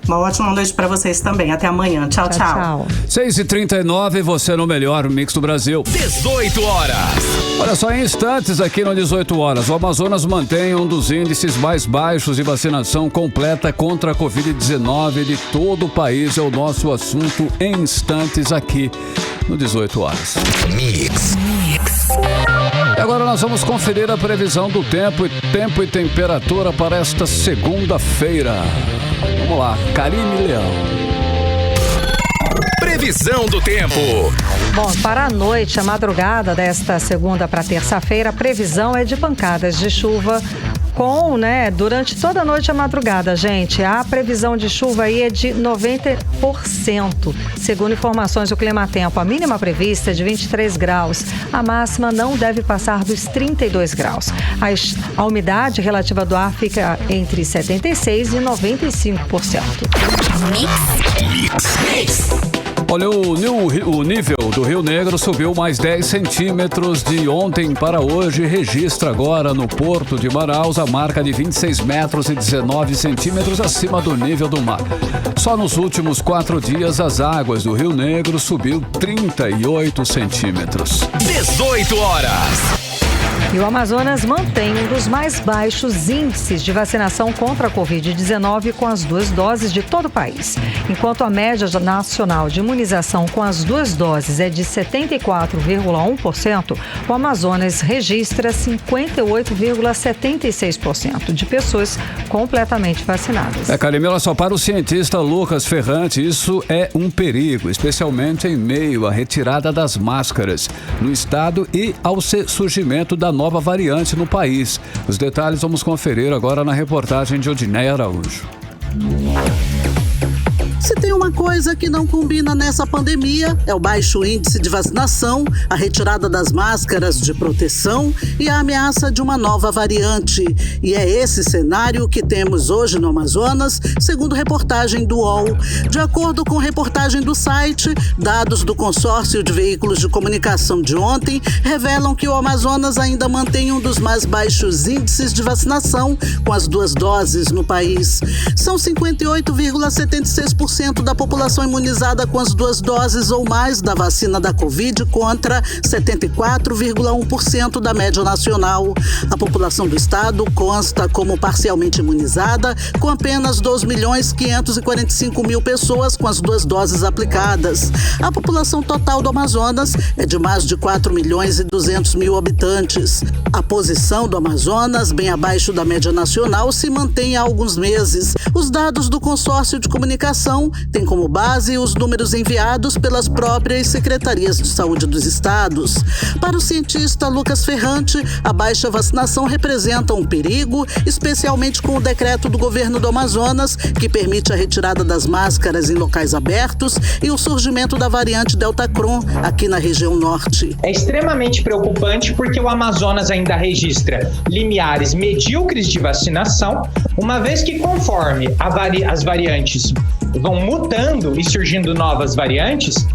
Uma ótima noite para vocês também. Até amanhã. Tchau, tchau. 6h39, você no melhor Mix do Brasil. 18 horas. Olha só, em instantes aqui no 18 horas, o Amazonas mantém um dos índices mais baixos de vacinação completa contra a Covid-19 de todo o país. É o nosso assunto em instantes aqui no 18 horas. Mix. E agora agora nós vamos conferir a previsão do tempo e temperatura para esta segunda-feira. Vamos lá, Karine Leão. Previsão do tempo. Bom, para a noite, a madrugada desta segunda para terça-feira, a previsão é de pancadas de chuva durante toda a noite e a madrugada, gente. A previsão de chuva aí é de 90%, segundo informações do Climatempo. A mínima prevista é de 23 graus. A máxima não deve passar dos 32 graus. A umidade relativa do ar fica entre 76% e 95%. Mix. Olha, o nível do Rio Negro subiu mais 10 centímetros de ontem para hoje. Registra agora no Porto de Manaus a marca de 26 metros e 19 centímetros acima do nível do mar. Só nos últimos 4 dias as águas do Rio Negro subiu 38 centímetros. 18 horas. E o Amazonas mantém um dos mais baixos índices de vacinação contra a Covid-19 com as 2 doses de todo o país. Enquanto a média nacional de imunização com as 2 doses é de 74,1%, o Amazonas registra 58,76% de pessoas completamente vacinadas. Karine, olha só, para o cientista Lucas Ferrante, isso é um perigo, especialmente em meio à retirada das máscaras no estado e ao surgimento da nova variante no país. Os detalhes vamos conferir agora na reportagem de Odineia Araújo. Se tem uma coisa que não combina nessa pandemia, é o baixo índice de vacinação, a retirada das máscaras de proteção e a ameaça de uma nova variante. E é esse cenário que temos hoje no Amazonas, segundo reportagem do UOL. De acordo com reportagem do site, dados do consórcio de veículos de comunicação de ontem revelam que o Amazonas ainda mantém um dos mais baixos índices de vacinação com as 2 doses no país. São 58,76% da população imunizada com as 2 doses ou mais da vacina da Covid contra 74,1% da média nacional. A população do estado consta como parcialmente imunizada com apenas 2.545.000 pessoas com as 2 doses aplicadas. A população total do Amazonas é de mais de 4.200.000 habitantes. A posição do Amazonas, bem abaixo da média nacional, se mantém há alguns meses. Os dados do consórcio de comunicação têm como base os números enviados pelas próprias secretarias de saúde dos estados. Para o cientista Lucas Ferrante, a baixa vacinação representa um perigo, especialmente com o decreto do governo do Amazonas, que permite a retirada das máscaras em locais abertos e o surgimento da variante Deltacron aqui na região norte. É extremamente preocupante porque o Amazonas ainda registra limiares medíocres de vacinação, uma vez que conforme as variantes vão mutando e surgindo novas variantes,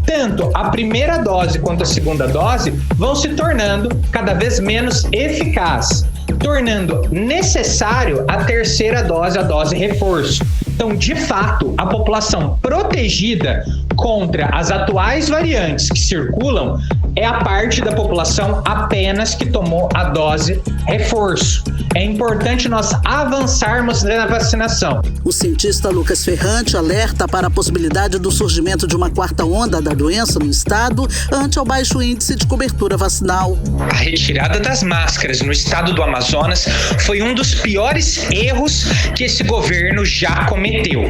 tanto a primeira dose quanto a segunda dose vão se tornando cada vez menos eficazes, tornando necessário a terceira dose, a dose reforço. Então, de fato, a população protegida contra as atuais variantes que circulam é a parte da população apenas que tomou a dose reforço. É importante nós avançarmos na vacinação. O cientista Lucas Ferrante alerta para a possibilidade do surgimento de uma 4ª onda da doença no estado ante ao baixo índice de cobertura vacinal. A retirada das máscaras no estado do Amazonas foi um dos piores erros que esse governo já cometeu.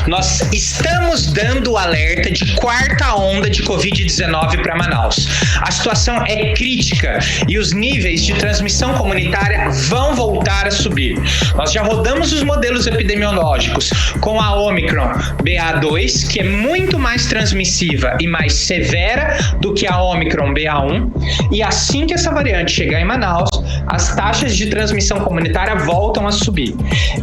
Nós estamos dando o alerta de 4ª onda de Covid-19 para Manaus. A situação é crítica e os níveis de transmissão comunitária vão voltar a subir. Nós já rodamos os modelos epidemiológicos com a Omicron BA2, que é muito mais transmissiva e mais severa do que a Omicron BA1, e assim que essa variante chegar em Manaus, as taxas de transmissão comunitária voltam a subir.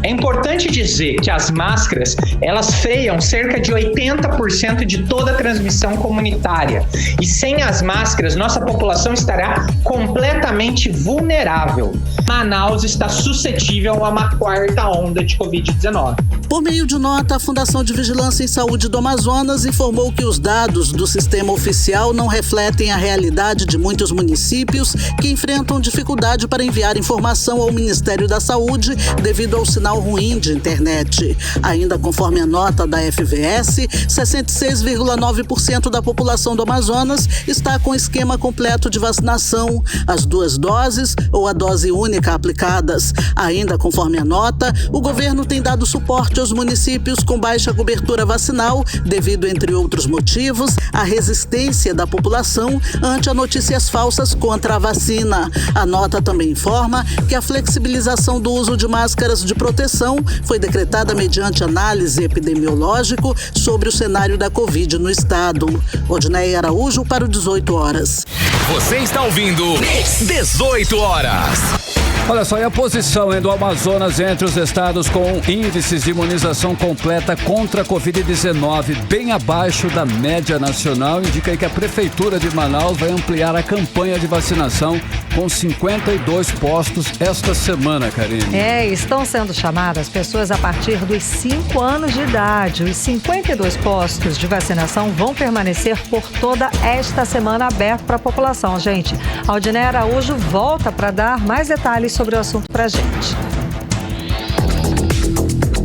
É importante dizer que as máscaras, elas freiam cerca de 80% de toda a transmissão comunitária, e sem as máscaras, nossa população estará completamente vulnerável. Manaus está suscetível a uma quarta onda de Covid-19. Por meio de nota, a Fundação de Vigilância em Saúde do Amazonas informou que os dados do sistema oficial não refletem a realidade de muitos municípios que enfrentam dificuldade para enviar informação ao Ministério da Saúde devido ao sinal ruim de internet. Ainda conforme a nota da FVS, 66,9% da população do Amazonas está com esquema completo de vacinação, as 2 doses ou a dose única aplicadas. Ainda conforme a nota, o governo tem dado suporte aos municípios com baixa cobertura vacinal devido, entre outros motivos, à resistência da população ante as notícias falsas contra a vacina. A nota também informa que a flexibilização do uso de máscaras de proteção foi decretada mediante análise epidemiológico sobre o cenário da Covid no estado. Odneia Araújo para o 18 horas. Você está ouvindo 18 horas. Olha só, e a posição do Amazonas entre os estados com índices de imunização completa contra a Covid-19 bem abaixo da média nacional indica aí que a Prefeitura de Manaus vai ampliar a campanha de vacinação com 52 postos esta semana, Karine. Estão sendo chamadas pessoas a partir dos 5 anos de idade. Os 52 postos de vacinação vão permanecer por toda esta semana aberto para a população, gente. A Odneia Araújo volta para dar mais detalhes sobre o assunto pra gente.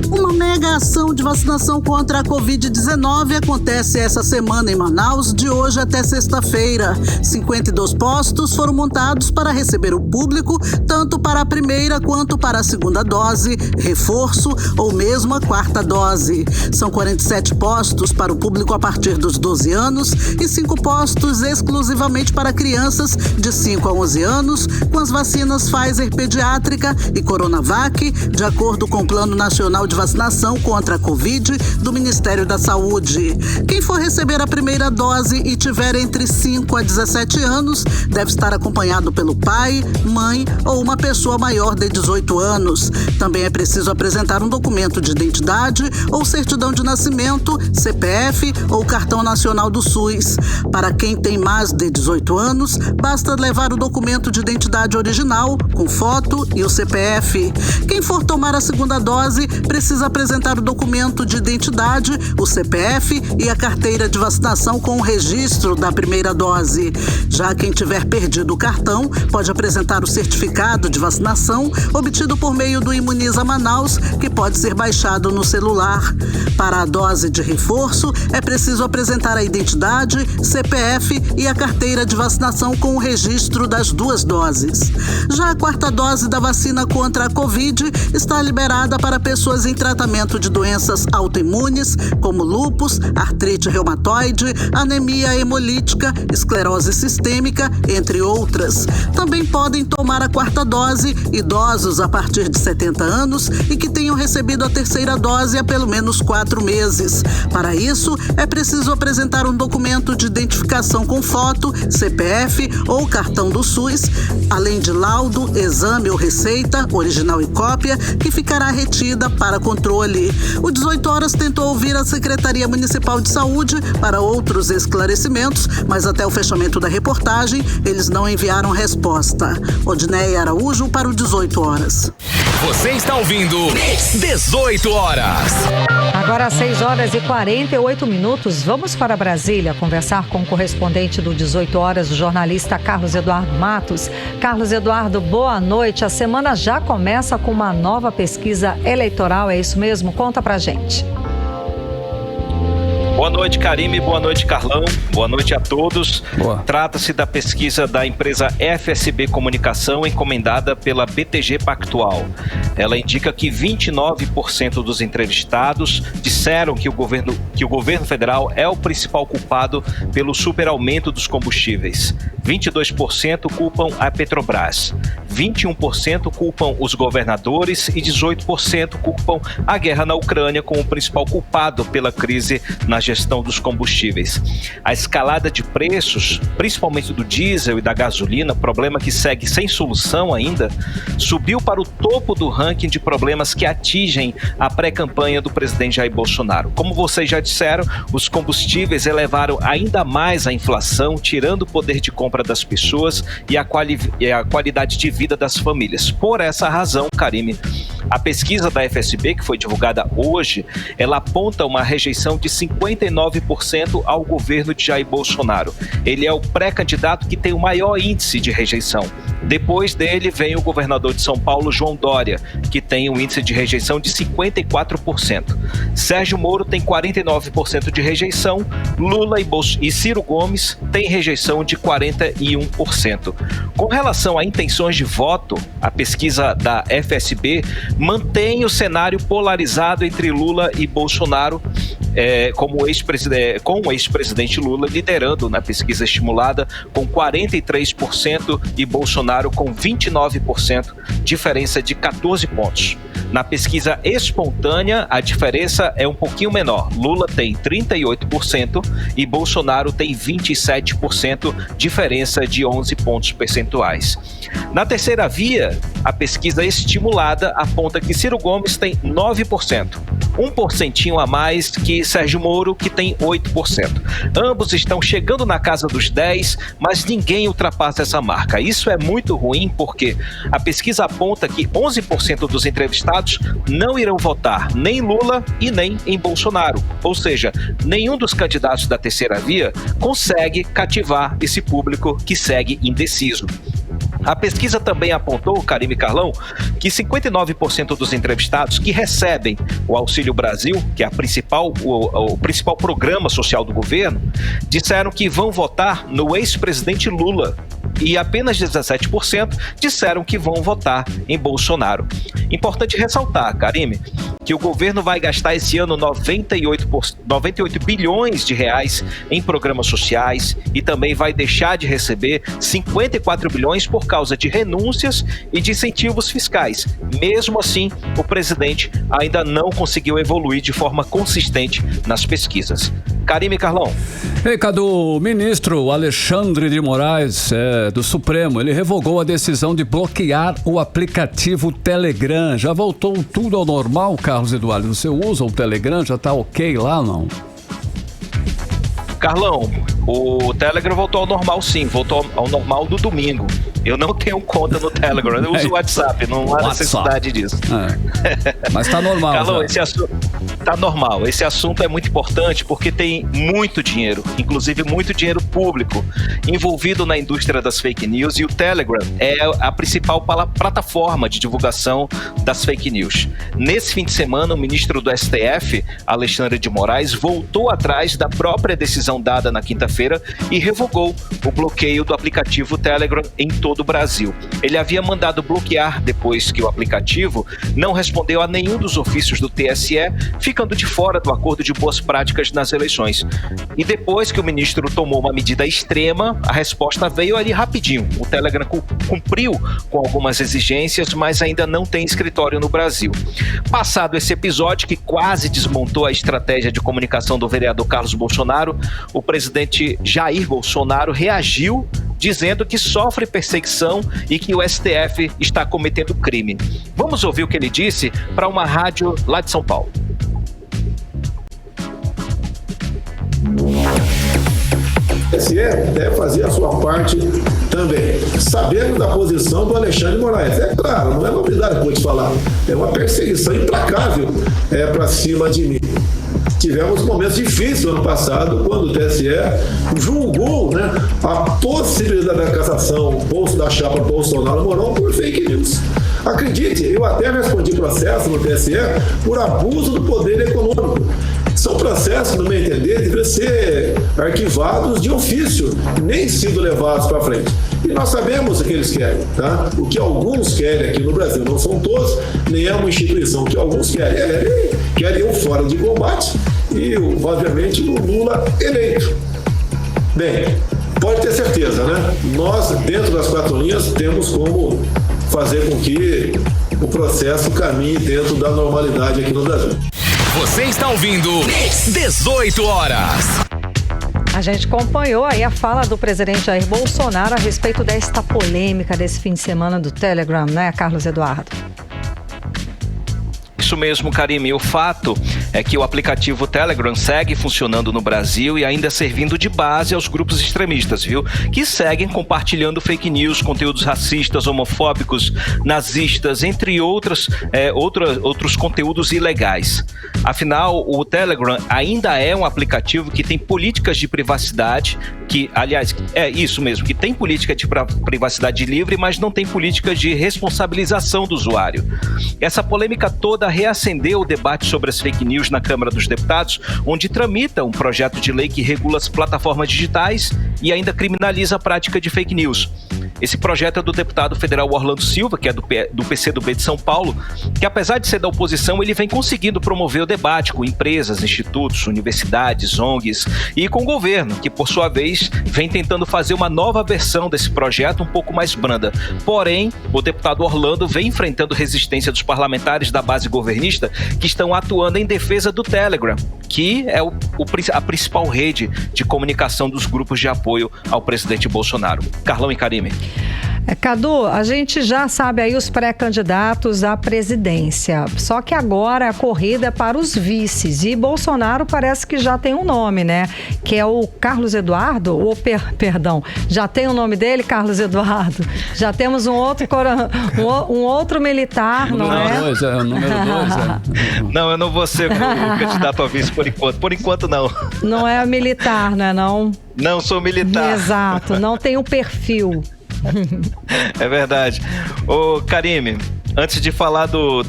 Uma mega ação de vacinação contra a Covid-19 acontece essa semana em Manaus, de hoje até sexta-feira. 52 postos foram montados para receber o público, tanto para a primeira quanto para a segunda dose, reforço ou mesmo a quarta dose. São 47 postos para o público a partir dos 12 anos e 5 postos exclusivamente para crianças de 5 a 11 anos, com as vacinas Pfizer Pediátrica e Coronavac, de acordo com o Plano Nacional de Vacinação contra a Covid do Ministério da Saúde. Quem for receber a primeira dose e tiver entre 5 a 17 anos, deve estar acompanhado pelo pai, mãe ou uma pessoa maior de 18 anos. Também é preciso apresentar um documento de identidade ou certidão de nascimento, CPF ou cartão nacional do SUS. Para quem tem mais de 18 anos, basta levar o documento de identidade original, com foto e o CPF. Quem for tomar a segunda dose, precisa apresentar o documento de identidade, o CPF e a carteira de vacinação com o registro da primeira dose. Já quem tiver perdido o cartão, pode apresentar o certificado de vacinação obtido por meio do Imuniza Manaus, que pode ser baixado no celular. Para a dose de reforço, é preciso apresentar a identidade, CPF e a carteira de vacinação com o registro das 2 doses. Já a quarta dose da vacina contra a Covid está liberada para pessoas em tratamento de doenças autoimunes, como lúpus, artrite reumatoide, anemia hemolítica, esclerose sistêmica, entre outras. Também podem tomar a quarta dose idosos a partir de 70 anos e que tenham recebido a terceira dose há pelo menos 4 meses. Para isso, é preciso apresentar um documento de identificação com foto, CPF ou cartão do SUS, além de laudo, exame ou receita, original e cópia, que ficará retida para controle. O 18 horas tentou ouvir a Secretaria Municipal de Saúde para outros esclarecimentos, mas até o fechamento da reportagem, eles não enviaram resposta. Odneia Araújo para o 18 horas. Você está ouvindo 18 horas. Agora às 6 horas e 48 minutos, vamos para Brasília conversar com o correspondente do 18 horas, o jornalista Carlos Eduardo Matos. Carlos Eduardo, boa noite. A semana já começa com uma nova pesquisa eleitoral, é isso mesmo? Conta pra gente. Boa noite, Karime. Boa noite, Carlão. Boa noite a todos. Trata-se da pesquisa da empresa FSB Comunicação, encomendada pela BTG Pactual. Ela indica que 29% dos entrevistados disseram que o governo federal é o principal culpado pelo superaumento dos combustíveis. 22% culpam a Petrobras. 21% culpam os governadores e 18% culpam a guerra na Ucrânia como o principal culpado pela crise na gestão dos combustíveis. A escalada de preços, principalmente do diesel e da gasolina, problema que segue sem solução ainda, subiu para o topo do ranking ranking de problemas que atingem a pré-campanha do presidente Jair Bolsonaro. Como vocês já disseram, os combustíveis elevaram ainda mais a inflação, tirando o poder de compra das pessoas e a qualidade de vida das famílias. Por essa razão, Karime, a pesquisa da FSB, que foi divulgada hoje, ela aponta uma rejeição de 59% ao governo de Jair Bolsonaro. Ele é o pré-candidato que tem o maior índice de rejeição. Depois dele vem o governador de São Paulo, João Dória, que tem um índice de rejeição de 54%. Sérgio Moro tem 49% de rejeição, Lula e Ciro Gomes têm rejeição de 41%. Com relação a intenções de voto, a pesquisa da FSB mantém o cenário polarizado entre Lula e Bolsonaro, com o ex-presidente Lula liderando na pesquisa estimulada com 43% e Bolsonaro com 29%, diferença de 14 pontos. Na pesquisa espontânea, a diferença é um pouquinho menor. Lula tem 38% e Bolsonaro tem 27%, diferença de 11 pontos percentuais. Na terceira via, a pesquisa estimulada aponta que Ciro Gomes tem 9%, um porcentinho a mais que Sérgio Moro, que tem 8%. Ambos estão chegando na casa dos 10%, mas ninguém ultrapassa essa marca. Isso é muito ruim porque a pesquisa aponta que 11% dos entrevistados não irão votar nem em Lula e nem em Bolsonaro. Ou seja, nenhum dos candidatos da terceira via consegue cativar esse público que segue indeciso. A pesquisa também apontou, Karime e Carlão, que 59% dos entrevistados que recebem o Auxílio Brasil, que é o principal programa social do governo, disseram que vão votar no ex-presidente Lula. E apenas 17% disseram que vão votar em Bolsonaro. Importante ressaltar, Karime, que o governo vai gastar esse ano 98 bilhões de reais em programas sociais e também vai deixar de receber 54 bilhões por causa de renúncias e de incentivos fiscais. Mesmo assim, o presidente ainda não conseguiu evoluir de forma consistente nas pesquisas. Karime e Carlão. Ei, Cadu, o ministro Alexandre de Moraes, do Supremo, ele revogou a decisão de bloquear o aplicativo Telegram. Já voltou tudo ao normal, Carlos Eduardo? Você usa o Telegram? Já tá ok lá, não? Carlão, o Telegram voltou ao normal, sim. Voltou ao normal do domingo. Eu não tenho conta no Telegram, eu uso o WhatsApp, não há necessidade disso. Mas tá normal. Carlão, esse assunto tá normal. Esse assunto é muito importante porque tem muito dinheiro, inclusive muito dinheiro público, envolvido na indústria das fake news, e o Telegram é a principal plataforma de divulgação das fake news. Nesse fim de semana, o ministro do STF, Alexandre de Moraes, voltou atrás da própria decisão dada na quinta-feira e revogou o bloqueio do aplicativo Telegram em todo o Brasil. Ele havia mandado bloquear depois que o aplicativo não respondeu a nenhum dos ofícios do TSE, ficando de fora do acordo de boas práticas nas eleições. E depois que o ministro tomou uma medida extrema, a resposta veio ali rapidinho. O Telegram cumpriu com algumas exigências, mas ainda não tem escritório no Brasil. Passado esse episódio que quase desmontou a estratégia de comunicação do vereador Carlos Bolsonaro, o presidente Jair Bolsonaro reagiu dizendo que sofre perseguição e que o STF está cometendo crime. Vamos ouvir o que ele disse para uma rádio lá de São Paulo. O TSE deve fazer a sua parte também, sabendo da posição do Alexandre de Moraes. É claro, não é novidade que eu vou te falar, é uma perseguição implacável para cima de mim. Tivemos momentos difíceis no ano passado, quando o TSE julgou, a possibilidade da cassação da chapa Bolsonaro-Mourão por fake news. Acredite, eu até respondi processo no TSE por abuso do poder econômico. São processos, no meu entender, devem ser arquivados de ofício, nem sido levados para frente. E nós sabemos o que eles querem, tá? O que alguns querem aqui no Brasil, não são todos, nem é uma instituição. O que alguns querem eu fora de combate e, obviamente, o Lula eleito. Bem, pode ter certeza, Nós, dentro das quatro linhas, temos como fazer com que o processo caminhe dentro da normalidade aqui no Brasil. Você está ouvindo 18 horas. A gente acompanhou aí a fala do presidente Jair Bolsonaro a respeito desta polêmica desse fim de semana do Telegram, Carlos Eduardo? Isso mesmo, Karime. O fato é que o aplicativo Telegram segue funcionando no Brasil e ainda servindo de base aos grupos extremistas, viu? Que seguem compartilhando fake news, conteúdos racistas, homofóbicos, nazistas, entre outros conteúdos ilegais. Afinal, o Telegram ainda é um aplicativo que tem políticas de privacidade, que, aliás, é isso mesmo, que tem política de privacidade livre, mas não tem política de responsabilização do usuário. Essa polêmica toda reacendeu o debate sobre as fake news na Câmara dos Deputados, onde tramita um projeto de lei que regula as plataformas digitais e ainda criminaliza a prática de fake news. Esse projeto é do deputado federal Orlando Silva, que é do PCdoB de São Paulo, que apesar de ser da oposição, ele vem conseguindo promover o debate com empresas, institutos, universidades, ONGs e com o governo, que por sua vez vem tentando fazer uma nova versão desse projeto um pouco mais branda. Porém, o deputado Orlando vem enfrentando resistência dos parlamentares da base governista que estão atuando em defesa do Telegram, que é a principal rede de comunicação dos grupos de apoio ao presidente Bolsonaro. Carlão e Karime. Cadu, a gente já sabe aí os pré-candidatos à presidência, só que agora a corrida é para os vices e Bolsonaro parece que já tem um nome, né? Que é o Carlos Eduardo, perdão, já tem o nome dele, Carlos Eduardo? Já temos um outro militar, não é? O número 2, Não, eu não vou ser o candidato a vice por enquanto não. Não é militar, não é não? Não, sou militar. Exato, não tem o perfil. É verdade. Ô, Karime, antes de falar do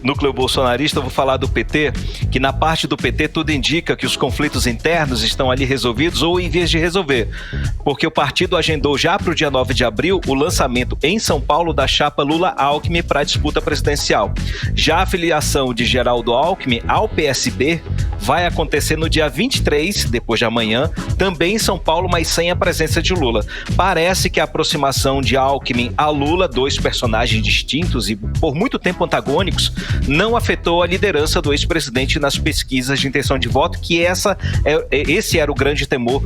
núcleo bolsonarista, eu vou falar do PT, que na parte do PT tudo indica que os conflitos internos estão ali resolvidos ou em vias de resolver, porque o partido agendou já para o dia 9 de abril o lançamento em São Paulo da chapa Lula-Alckmin para a disputa presidencial. Já a filiação de Geraldo Alckmin ao PSB vai acontecer no dia 23, depois de amanhã, também em São Paulo, mas sem a presença de Lula. Parece que a aproximação de Alckmin a Lula, dois personagens distintos e por muito tempo antagônicos, não afetou a liderança do ex-presidente nas pesquisas de intenção de voto, que esse era o grande temor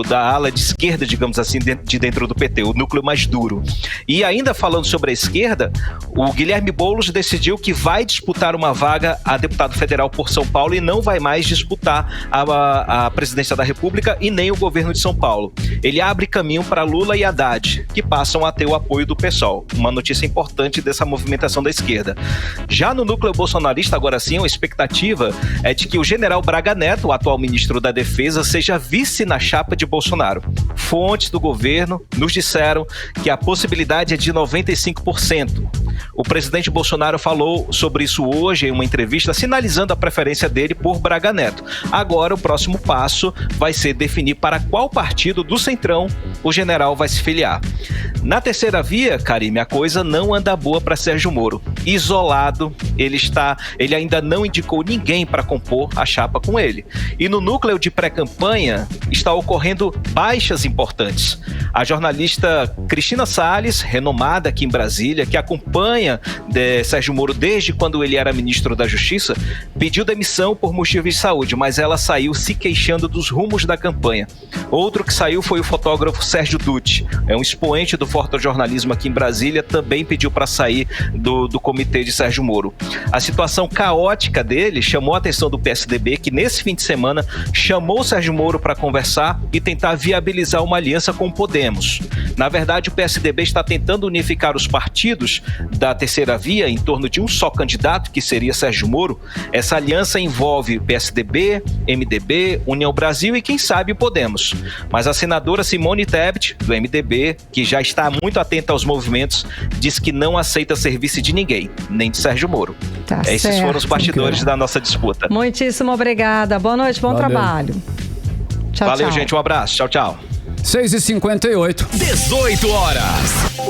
da ala de esquerda, digamos assim, de dentro do PT, o núcleo mais duro. E ainda falando sobre a esquerda, o Guilherme Boulos decidiu que vai disputar uma vaga a deputado federal por São Paulo e não vai mais disputar a presidência da República e nem o governo de São Paulo. Ele abre caminho para Lula e Haddad, que passam a ter o apoio do PSOL. Uma notícia importante dessa movimentação da esquerda. Já no núcleo bolsonarista, agora sim, a expectativa é de que o general Braga Neto, o atual ministro da Defesa, seja vice na chapa de Bolsonaro. Fontes do governo nos disseram que a possibilidade é de 95%. O presidente Bolsonaro falou sobre isso hoje em uma entrevista, sinalizando a preferência dele por Braga Neto. Agora, o próximo passo vai ser definir para qual partido do Centrão o general vai se filiar. Na terceira via, Karime, a coisa não anda boa para Sérgio Moro. Isolado, ele ainda não indicou ninguém para compor a chapa com ele. E no núcleo de pré-campanha está ocorrendo baixas importantes. A jornalista Cristina Salles, renomada aqui em Brasília, que acompanha Sérgio Moro desde quando ele era ministro da Justiça, pediu demissão por motivos de saúde, mas ela saiu se queixando dos rumos da campanha. Outro que saiu foi o fotógrafo Sérgio Dutti, é um expoente do fotojornalismo aqui em Brasília, também pediu para sair do comitê de Sérgio Moro. A situação caótica dele chamou a atenção do PSDB, que nesse fim de semana chamou o Sérgio Moro para conversar e tentar viabilizar uma aliança com o Podemos. Na verdade, o PSDB está tentando unificar os partidos da terceira via em torno de um só candidato, que seria Sérgio Moro. Essa aliança envolve PSDB, MDB, União Brasil e, quem sabe, o Podemos. Mas a senadora Simone Tebet, do MDB, que já está muito atenta aos movimentos, diz que não aceita serviço de ninguém, nem de Sérgio Moro. Esses foram os bastidores da nossa disputa. Muitíssimo obrigada. Boa noite, bom trabalho. Tchau, valeu, tchau. gente. Um abraço. Tchau, tchau. 6h58. 18 horas.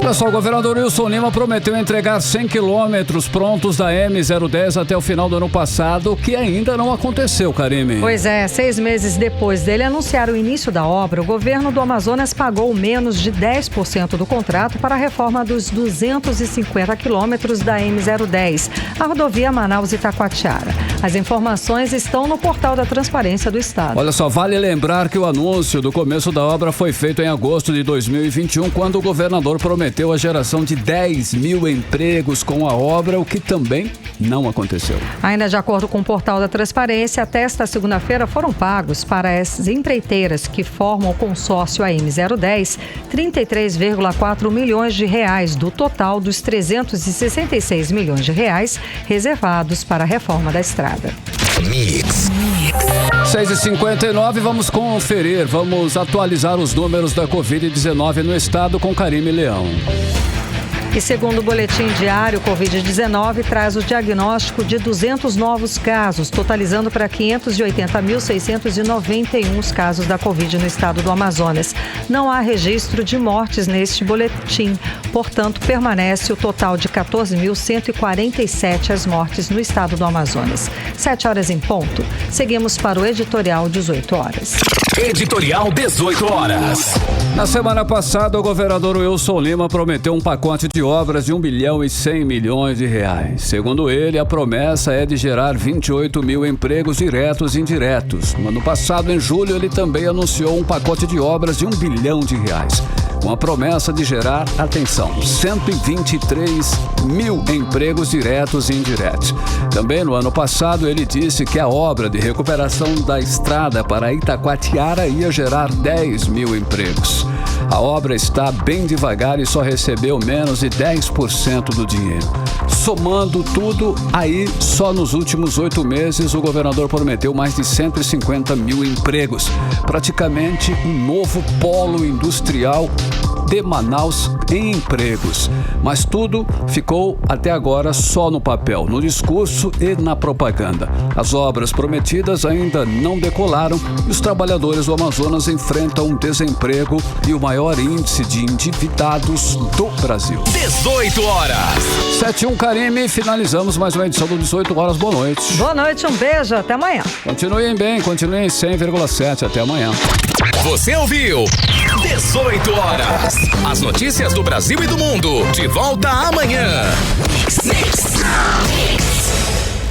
Pessoal, o governador Wilson Lima prometeu entregar 100 quilômetros prontos da M010 até o final do ano passado, o que ainda não aconteceu, Karime. Pois é, 6 meses depois dele anunciar o início da obra, o governo do Amazonas pagou menos de 10% do contrato para a reforma dos 250 quilômetros da M010, a rodovia Manaus-Itacoatiara. As informações estão no portal da Transparência do Estado. Olha só, vale lembrar que o anúncio do começo da obra foi feito em agosto de 2021, quando o governador prometeu a geração de 10 mil empregos com a obra, o que também não aconteceu. Ainda de acordo com o portal da Transparência, até esta segunda-feira foram pagos para as empreiteiras que formam o consórcio AM010 33,4 milhões de reais do total dos 366 milhões de reais reservados para a reforma da estrada. Mix. 6h59, vamos atualizar os números da Covid-19 no estado com Karime Leão. E segundo o boletim diário, Covid-19 traz o diagnóstico de 200 novos casos, totalizando para 580.691 os casos da Covid no estado do Amazonas. Não há registro de mortes neste boletim, portanto, permanece o total de 14.147 as mortes no estado do Amazonas. 7 horas em ponto. Seguimos para o editorial 18 horas. Editorial 18 horas. Na semana passada, o governador Wilson Lima prometeu um pacote de obras de 1 bilhão e 100 milhões de reais. Segundo ele, a promessa é de gerar 28 mil empregos diretos e indiretos. No ano passado, em julho, ele também anunciou um pacote de obras de 1 bilhão de reais. Com a promessa de gerar, atenção, 123 mil empregos diretos e indiretos. Também no ano passado, ele disse que a obra de recuperação da estrada para Itacoatiara ia gerar 10 mil empregos. A obra está bem devagar e só recebeu menos de 10% do dinheiro. Somando tudo, aí só nos últimos 8 meses o governador prometeu mais de 150 mil empregos. Praticamente um novo polo industrial de Manaus em empregos. Mas tudo ficou até agora só no papel, no discurso e na propaganda. As obras prometidas ainda não decolaram e os trabalhadores do Amazonas enfrentam um desemprego e o maior índice de endividados do Brasil. 18 horas. 7-1, Karime, finalizamos mais uma edição do 18 horas. Boa noite. Boa noite, um beijo, até amanhã. Continuem bem, continuem em 100,7, até amanhã. Você ouviu 18 horas. As notícias do Brasil e do mundo. De volta amanhã. Mix.